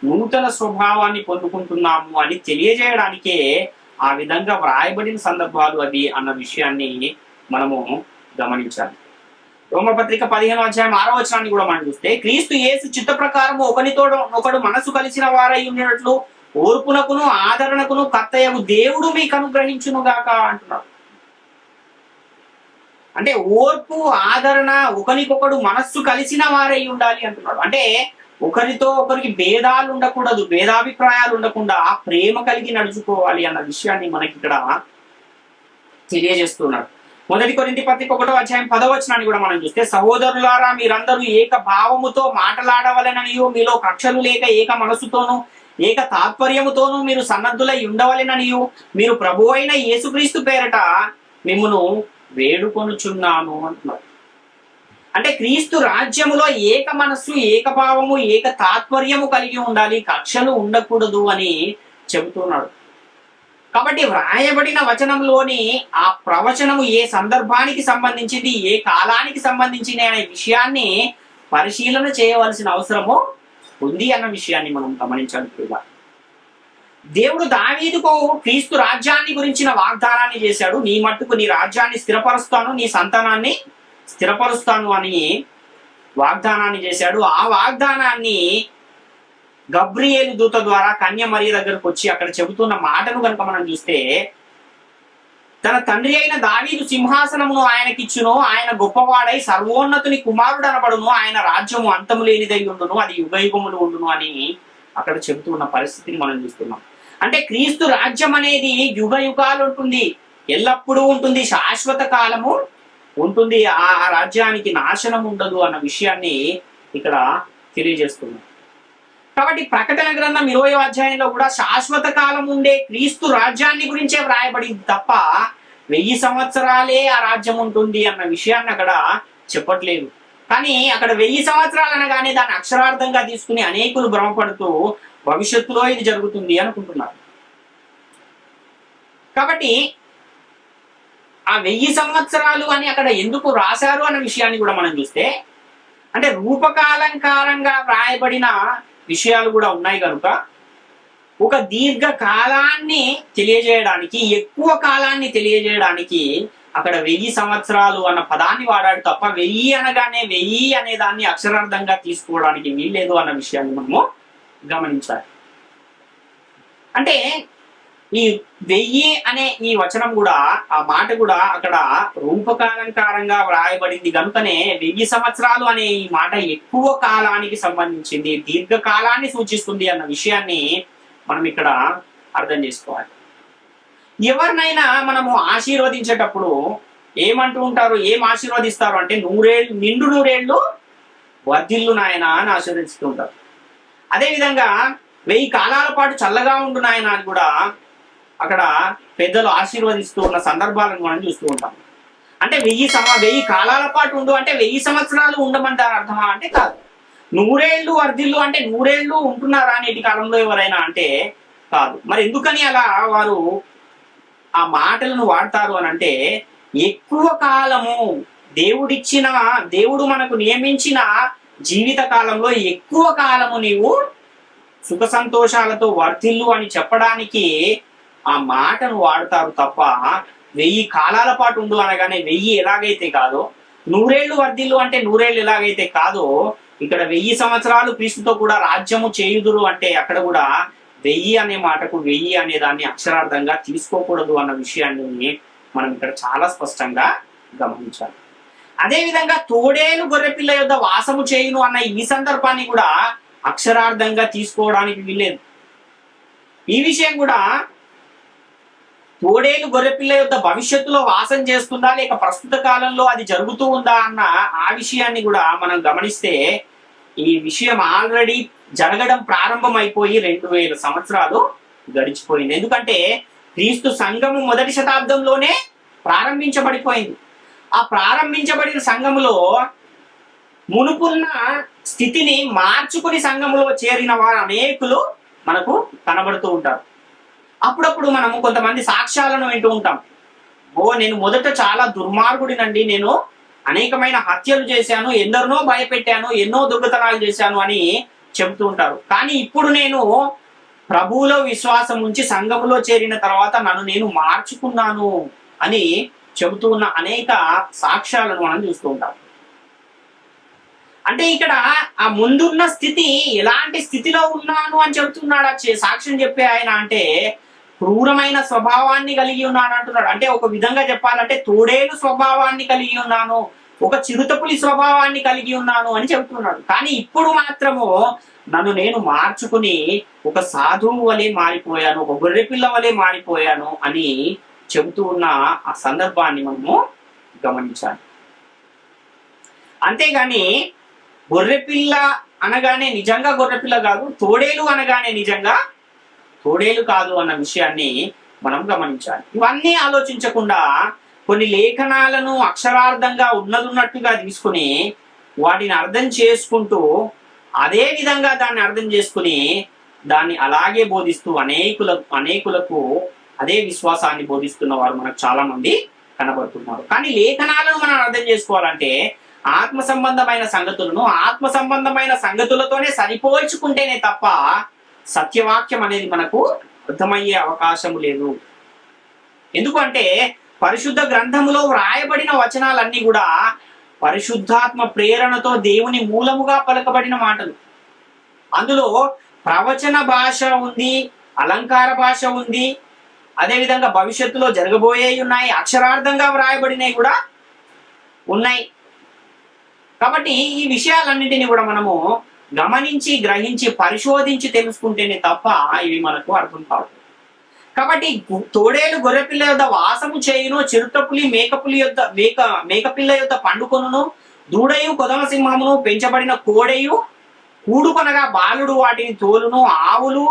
నూతన స్వభావాన్ని పొందుకుంటున్నాము అని తెలియజేయడానికే ఆ విధంగా వ్రాయబడిన సందర్భాలు అది అన్న విషయాన్ని మనము గమనించాలి. రోమపత్రిక 15:6 కూడా మనం చూస్తే, క్రీస్తు యేసు చిత్త ప్రకారము ఒకడు మనసు కలిసిన వారై ఉన్నట్లు ఓర్పునకును ఆదరణకును కర్తయ్యకు దేవుడు మీకు అనుగ్రహించును గాక అంటున్నాడు. అంటే ఓర్పు, ఆదరణ, ఒకరికొకడు మనస్సు కలిసిన వారై ఉండాలి అంటున్నాడు. అంటే ఒకరితో ఒకరికి భేదాలు ఉండకూడదు, భేదాభిప్రాయాలు ఉండకుండా ప్రేమ కలిగి నడుచుకోవాలి అన్న విషయాన్ని మనకి ఇక్కడ తెలియజేస్తున్నాడు. 1 కొరింథీ పత్రిక 1:10 కూడా మనం చూస్తే, సహోదరులారా మీరందరూ ఏక భావముతో మాటలాడవలెననియో, మీలో కక్షలు లేక ఏక మనసుతోనూ ఏక తాత్పర్యముతోనూ మీరు సన్నద్ధులై ఉండవలెననియో మీరు ప్రభు అయిన యేసుక్రీస్తు పేరట మిమ్మును వేడుకొనుచున్నాను అంటున్నారు. అంటే క్రీస్తు రాజ్యములో ఏక మనస్సు, ఏక భావము, ఏక తాత్పర్యము కలిగి ఉండాలి, కక్షలు ఉండకూడదు అని చెబుతున్నాడు. కాబట్టి వ్రాయబడిన వచనంలోని ఆ ప్రవచనము ఏ సందర్భానికి సంబంధించింది, ఏ కాలానికి సంబంధించింది అనే విషయాన్ని పరిశీలన చేయవలసిన అవసరము ఉంది అన్న విషయాన్ని మనం గమనించాలి. దేవుడు దావీదుకు క్రీస్తు రాజ్యాన్ని గురించిన వాగ్దానాన్ని చేశాడు. నీ మట్టుకు నీ రాజ్యాన్ని స్థిరపరుస్తాను, నీ సంతానాన్ని స్థిరపరుస్తాను అని వాగ్దానాన్ని చేశాడు. ఆ వాగ్దానాన్ని గబ్రియేలు దూత ద్వారా కన్య మరియ దగ్గరకు వచ్చి అక్కడ చెబుతున్న మాటను కనుక మనం చూస్తే, తన తండ్రి అయిన దావీదు సింహాసనమును ఆయనకిచ్చును, ఆయన గొప్పవాడై సర్వోన్నతుని కుమారుడు అనబడును, ఆయన రాజ్యము అంతము లేనిదై ఉండును, అది యుగయుగములు ఉండును అని అక్కడ చెబుతున్న పరిస్థితిని మనం చూస్తున్నాం. అంటే క్రీస్తు రాజ్యం అనేది యుగ యుగాలు ఉంటుంది, ఎల్లప్పుడూ ఉంటుంది, శాశ్వత కాలము ఉంటుంది. ఆ రాజ్యానికి నాశనం ఉండదు అన్న విషయాన్ని ఇక్కడ తెలియజేస్తున్నాం. కాబట్టి ప్రకటన గ్రంథం 20వ కూడా శాశ్వత కాలం ఉండే క్రీస్తు రాజ్యాన్ని గురించే వ్రాయబడింది తప్ప 1000 సంవత్సరాలే ఆ రాజ్యం ఉంటుంది అన్న విషయాన్ని అక్కడ చెప్పట్లేదు. కానీ అక్కడ 1000 సంవత్సరాలు అనగానే దాన్ని అక్షరార్థంగా తీసుకుని అనేకులు భ్రమపడుతూ భవిష్యత్తులో ఇది జరుగుతుంది అనుకుంటున్నారు. కాబట్టి ఆ 1000 సంవత్సరాలు అని అక్కడ ఎందుకు రాశారు అన్న విషయాన్ని కూడా మనం చూస్తే, అంటే రూపకాలంకారంగా వ్రాయబడిన విషయాలు కూడా ఉన్నాయి కనుక ఒక దీర్ఘ కాలాన్ని తెలియజేయడానికి, ఎక్కువ కాలాన్ని తెలియజేయడానికి అక్కడ 1000 సంవత్సరాలు అన్న పదాన్ని వాడాడు తప్ప 1000 అనగానే 1000 అనే దాన్ని అక్షరార్థంగా తీసుకోవడానికి వీల్లేదు అన్న విషయాన్ని మనము గమనించాలి. అంటే ఈ 1000 అనే ఈ వచనం కూడా, ఆ మాట కూడా అక్కడ రూపకాలంకారంగా వ్రాయబడింది కనుకనే 1000 సంవత్సరాలు అనే ఈ మాట ఎక్కువ కాలానికి సంబంధించింది, దీర్ఘకాలాన్ని సూచిస్తుంది అన్న విషయాన్ని మనం ఇక్కడ అర్థం చేసుకోవాలి. ఎవరినైనా మనము ఆశీర్వదించేటప్పుడు ఏమంటూ ఉంటారు, ఏం ఆశీర్వదిస్తారు అంటే నిండు నూరేళ్ళు వర్ధిల్లు నాయన అని ఆశీర్వదిస్తూ ఉంటారు. అదేవిధంగా 1000 కాలాల పాటు చల్లగా ఉండు నాయన అని కూడా అక్కడ పెద్దలు ఆశీర్వదిస్తూ ఉన్న సందర్భాలను మనం చూస్తూ ఉంటాం. అంటే 1000 కాలాల పాటు ఉండు అంటే 1000 సంవత్సరాలు ఉండమంటారు అర్థమా అంటే కాదు. 100 ఏళ్ళు వర్ధిల్లు అంటే 100 ఏళ్ళు ఉంటున్నారా నేటి కాలంలో ఎవరైనా అంటే కాదు. మరి ఎందుకని అలా వారు ఆ మాటలను వాడతారు అని అంటే, ఎక్కువ కాలము దేవుడు మనకు నియమించిన జీవిత కాలంలో ఎక్కువ కాలము నీవు సుఖ సంతోషాలతో వర్ధిల్లు అని చెప్పడానికి ఆ మాటను వాడతారు తప్ప 1000 కాలాల పాటు ఉండు అనగానే 1000 ఎలాగైతే కాదో, 100 ఏళ్ళు వర్ధిల్లు అంటే 100 ఏళ్ళు ఎలాగైతే కాదో, ఇక్కడ 1000 సంవత్సరాలు క్రీస్తుతో కూడా రాజ్యము చేయుదురు అంటే అక్కడ కూడా 1000 అనే మాటకు 1000 అనే దాన్ని అక్షరార్థంగా తీసుకోకూడదు అన్న విషయాన్ని మనం ఇక్కడ చాలా స్పష్టంగా గమనించాలి. అదేవిధంగా తోడేలు గొర్రెపిల్ల యొద్ద వాసము చేయును అన్న ఈ సందర్భాన్ని కూడా అక్షరార్థంగా తీసుకోవడానికి వీల్లేదు. ఈ విషయం కూడా తోడేలు గొర్రెపిల్ల యొద్ద భవిష్యత్తులో వాసం చేస్తుందా లేక ప్రస్తుత కాలంలో అది జరుగుతూ ఉందా అన్న ఆ విషయాన్ని కూడా మనం గమనిస్తే, ఈ విషయం ఆల్రెడీ జరగడం ప్రారంభం అయిపోయి 2000 సంవత్సరాలు గడిచిపోయింది. ఎందుకంటే క్రీస్తు సంఘము మొదటి శతాబ్దంలోనే ప్రారంభించబడిపోయింది. ఆ ప్రారంభించబడిన సంఘములో మునుపున్న స్థితిని మార్చుకుని సంఘములో చేరిన వారు అనేకులు మనకు కనబడుతూ ఉంటారు. అప్పుడప్పుడు మనము కొంతమంది సాక్ష్యాలను వింటూ ఉంటాం. నేను మొదట చాలా దుర్మార్గుడినండి, నేను అనేకమైన హత్యలు చేశాను, ఎందరినో భయపెట్టాను, ఎన్నో దుర్గతనాలు చేశాను అని చెబుతూ ఉంటారు. కానీ ఇప్పుడు నేను ప్రభువులో విశ్వాసం ఉంచి సంఘములో చేరిన తర్వాత నన్ను నేను మార్చుకున్నాను అని చెబుతూ ఉన్న అనేక సాక్ష్యాలను మనం చూస్తూ ఉంటాం. అంటే ఇక్కడ ఆ ముందున్న స్థితి, ఎలాంటి స్థితిలో ఉన్నాను అని చెబుతున్నాడు సాక్ష్యం చెప్పే ఆయన అంటే, క్రూరమైన స్వభావాన్ని కలిగి ఉన్నాను అంటున్నాడు. అంటే ఒక విధంగా చెప్పాలంటే తోడేలు స్వభావాన్ని కలిగి ఉన్నాను, ఒక చిరుతపులి స్వభావాన్ని కలిగి ఉన్నాను అని చెబుతున్నాడు. కానీ ఇప్పుడు మాత్రము నన్ను నేను మార్చుకుని ఒక సాధువు వలె మారిపోయాను, ఒక గొర్రెపిల్ల వలె మారిపోయాను అని చెబుతూ ఉన్న ఆ సందర్భాన్ని మనము గమనించాలి. అంతేగాని గొర్రెపిల్ల అనగానే నిజంగా గొర్రెపిల్ల కాదు, తోడేలు అనగానే నిజంగా తోడేలు కాదు అన్న విషయాన్ని మనం గమనించాలి. ఇవన్నీ ఆలోచించకుండా కొన్ని లేఖనాలను అక్షరార్థంగా ఉన్నట్టుగా తీసుకుని వాటిని అర్థం చేసుకుంటూ అదే విధంగా దాన్ని అర్థం చేసుకుని దాన్ని అలాగే బోధిస్తూ అనేకులకు అదే విశ్వాసాన్ని బోధిస్తున్న వారు మనకు చాలా మంది కనబడుతున్నారు. కానీ లేఖనాలను మనం అర్థం చేసుకోవాలంటే ఆత్మ సంబంధమైన సంగతులతోనే సరిపోల్చుకుంటేనే తప్ప సత్యవాక్యం అనేది మనకు అర్థమయ్యే అవకాశం లేదు. ఎందుకంటే పరిశుద్ధ గ్రంథములో వ్రాయబడిన వచనాలన్నీ కూడా పరిశుద్ధాత్మ ప్రేరణతో దేవుని మూలముగా పలకబడిన మాటలు. అందులో ప్రవచన భాష ఉంది, అలంకార భాష ఉంది, అదేవిధంగా భవిష్యత్తులో జరగబోయేవి ఉన్నాయి, అక్షరార్థంగా వ్రాయబడినవి కూడా ఉన్నాయి. కాబట్టి ఈ విషయాలన్నింటినీ కూడా మనము గమనించి గ్రహించి పరిశోధించి తెలుసుకుంటేనే తప్ప ఇవి మనకు అర్థం కావు. కాబట్టి తోడేలు గొర్రెపిల్ల యొద్ద వాసము చేయును, చిరుతపులి మేకపిల్ల యొద్ద పండుకొనును, దూడయు కొదమ సింహమును పెంచబడిన కోడెయు కూడుకొనగా బాలుడు వాటిని తోలును, ఆవులు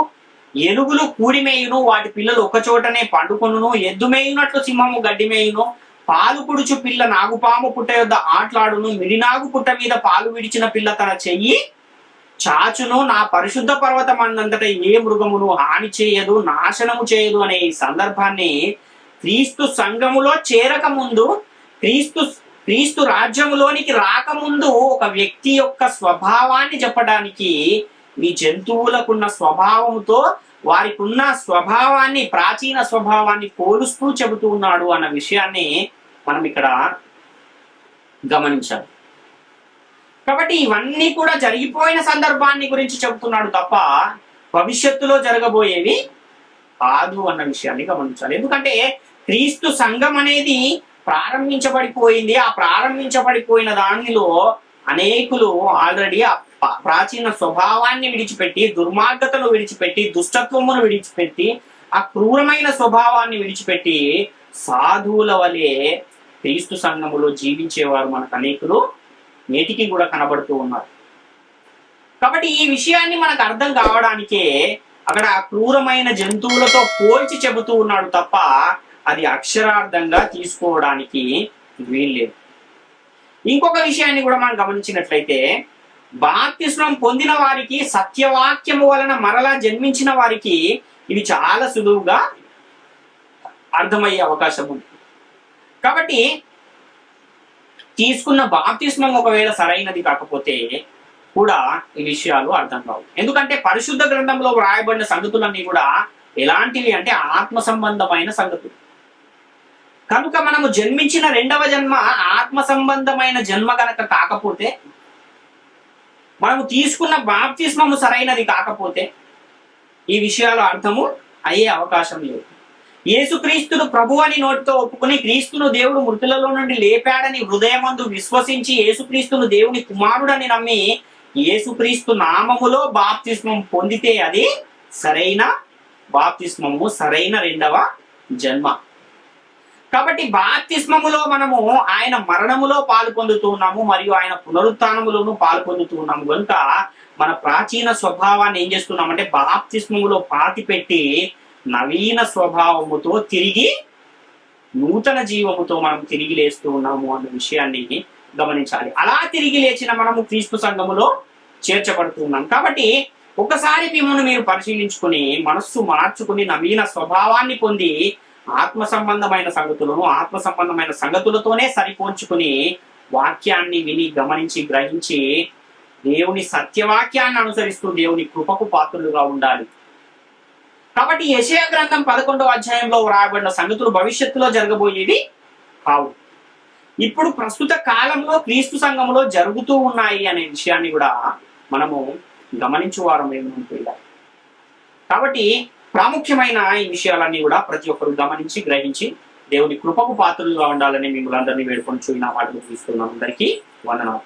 ఏనుగులు కూడిమేయును, వాటి పిల్లలు ఒక చోటనే పండుకొనును, ఎద్దు మేయునట్లు సింహము గడ్డి మేయును, పాలు పుడుచు పిల్ల నాగుపాము పుట్ట యొద్ద ఆట్లాడును, మిడినాగు పుట్ట మీద పాలు విడిచిన పిల్ల తన చెయ్యి చాచును, నా పరిశుద్ధ పర్వతం అన్నంతట ఏ మృగమును హాని చేయదు, నాశనము చేయదు అనే ఈ సందర్భాన్ని క్రీస్తు సంఘములో చేరక ముందు, క్రీస్తు రాజ్యములోనికి రాకముందు ఒక వ్యక్తి యొక్క స్వభావాన్ని చెప్పడానికి, ఈ జంతువులకున్న స్వభావముతో వారికి ఉన్న స్వభావాన్ని, ప్రాచీన స్వభావాన్ని పోలుస్తూ చెబుతూ ఉన్నాడు అన్న విషయాన్ని మనం ఇక్కడ గమనించాలి. కాబట్టి ఇవన్నీ కూడా జరిగిపోయిన సందర్భాన్ని గురించి చెబుతున్నాడు తప్ప భవిష్యత్తులో జరగబోయేవి కాదు అన్న విషయాన్ని గమనించాలి. ఎందుకంటే క్రీస్తు సంఘం అనేది ప్రారంభించబడిపోయింది. ఆ ప్రారంభించబడిపోయిన దానిలో అనేకులు ఆల్రెడీ ఆ ప్రాచీన స్వభావాన్ని విడిచిపెట్టి, దుర్మార్గతను విడిచిపెట్టి, దుష్టత్వమును విడిచిపెట్టి, ఆ క్రూరమైన స్వభావాన్ని విడిచిపెట్టి సాధువుల వలె క్రీస్తు సంఘములో జీవించేవారు మనకు అనేకులు నేటికి కూడా కనబడుతూ ఉన్నారు. కాబట్టి ఈ విషయాన్ని మనకు అర్థం కావడానికే అక్కడ క్రూరమైన జంతువులతో పోల్చి చెబుతూ ఉన్నాడు తప్ప అది అక్షరార్థంగా తీసుకోవడానికి వీల్లేదు. ఇంకొక విషయాన్ని కూడా మనం గమనించినట్లయితే, బాప్తిస్మం పొందిన వారికి, సత్యవాక్యము వలన మరలా జన్మించిన వారికి ఇవి చాలా సులువుగా అర్థమయ్యే అవకాశం ఉంది. కాబట్టి తీసుకున్న బాప్తిస్మం ఒకవేళ సరైనది కాకపోతే కూడా ఈ విషయాలు అర్థం కావు. ఎందుకంటే పరిశుద్ధ గ్రంథంలో వ్రాయబడిన సంగతులన్నీ కూడా ఎలాంటివి అంటే ఆత్మ సంబంధమైన సంగతులు. కనుక మనము జన్మించిన రెండవ జన్మ ఆత్మ సంబంధమైన జన్మ కనుక కాకపోతే, మనము తీసుకున్న బాప్తిస్మము సరైనది కాకపోతే ఈ విషయాలు అర్థము అయ్యే అవకాశం లేదు. యేసుక్రీస్తును ప్రభు అని నోటితో ఒప్పుకుని, క్రీస్తును దేవుడు మృతులలో నుండి లేపాడని హృదయమందు విశ్వసించి, యేసుక్రీస్తును దేవుని కుమారుడని నమ్మి యేసుక్రీస్తు నామములో బాప్తిస్మం పొందితే అది సరైన బాప్తిస్మము, సరైన రెండవ జన్మ. కాబట్టి బాప్తిస్మములో మనము ఆయన మరణములో పాలు పొందుతూ ఉన్నాము, మరియు ఆయన పునరుత్థానములోనూ పాలు పొందుతూ ఉన్నాము. కనుక మన ప్రాచీన స్వభావాన్ని ఏం చేస్తున్నామంటే బాప్తిస్మములో పాతి పెట్టి నవీన స్వభావముతో తిరిగి నూతన జీవముతో మనం తిరిగి లేస్తూ ఉన్నాము అన్న విషయాన్ని గమనించాలి. అలా తిరిగి లేచిన మనము క్రీస్తు సంఘములో చేర్చబడుతూ ఉన్నాం. కాబట్టి ఒకసారి మిమ్మల్ని మీరు పరిశీలించుకుని, మనస్సు మార్చుకుని, నవీన స్వభావాన్ని పొంది ఆత్మ సంబంధమైన సంగతులను ఆత్మ సంబంధమైన సంగతులతోనే సరిపోల్చుకుని వాక్యాన్ని విని, గమనించి, గ్రహించి దేవుని సత్యవాక్యాన్ని అనుసరిస్తూ దేవుని కృపకు పాత్రులుగా ఉండాలి. కాబట్టి యెషయా గ్రంథం 11వ అధ్యాయంలో వ్రాయబడిన సంగతులు భవిష్యత్తులో జరగబోయేవి కావు, ఇప్పుడు ప్రస్తుత కాలంలో క్రీస్తు సంఘంలో జరుగుతూ ఉన్నాయి అనే విషయాన్ని కూడా మనము గమనించువారం ఏమనుకుంటాం. కాబట్టి ప్రాముఖ్యమైన ఈ విషయాలన్నీ కూడా ప్రతి ఒక్కరు గమనించి, గ్రహించి దేవుని కృపకు పాత్రలుగా ఉండాలని మిమ్మల్ని అందరినీ వేడుకొని చూసిన వాటిని చూస్తున్నాం. అందరికీ వందనాలు.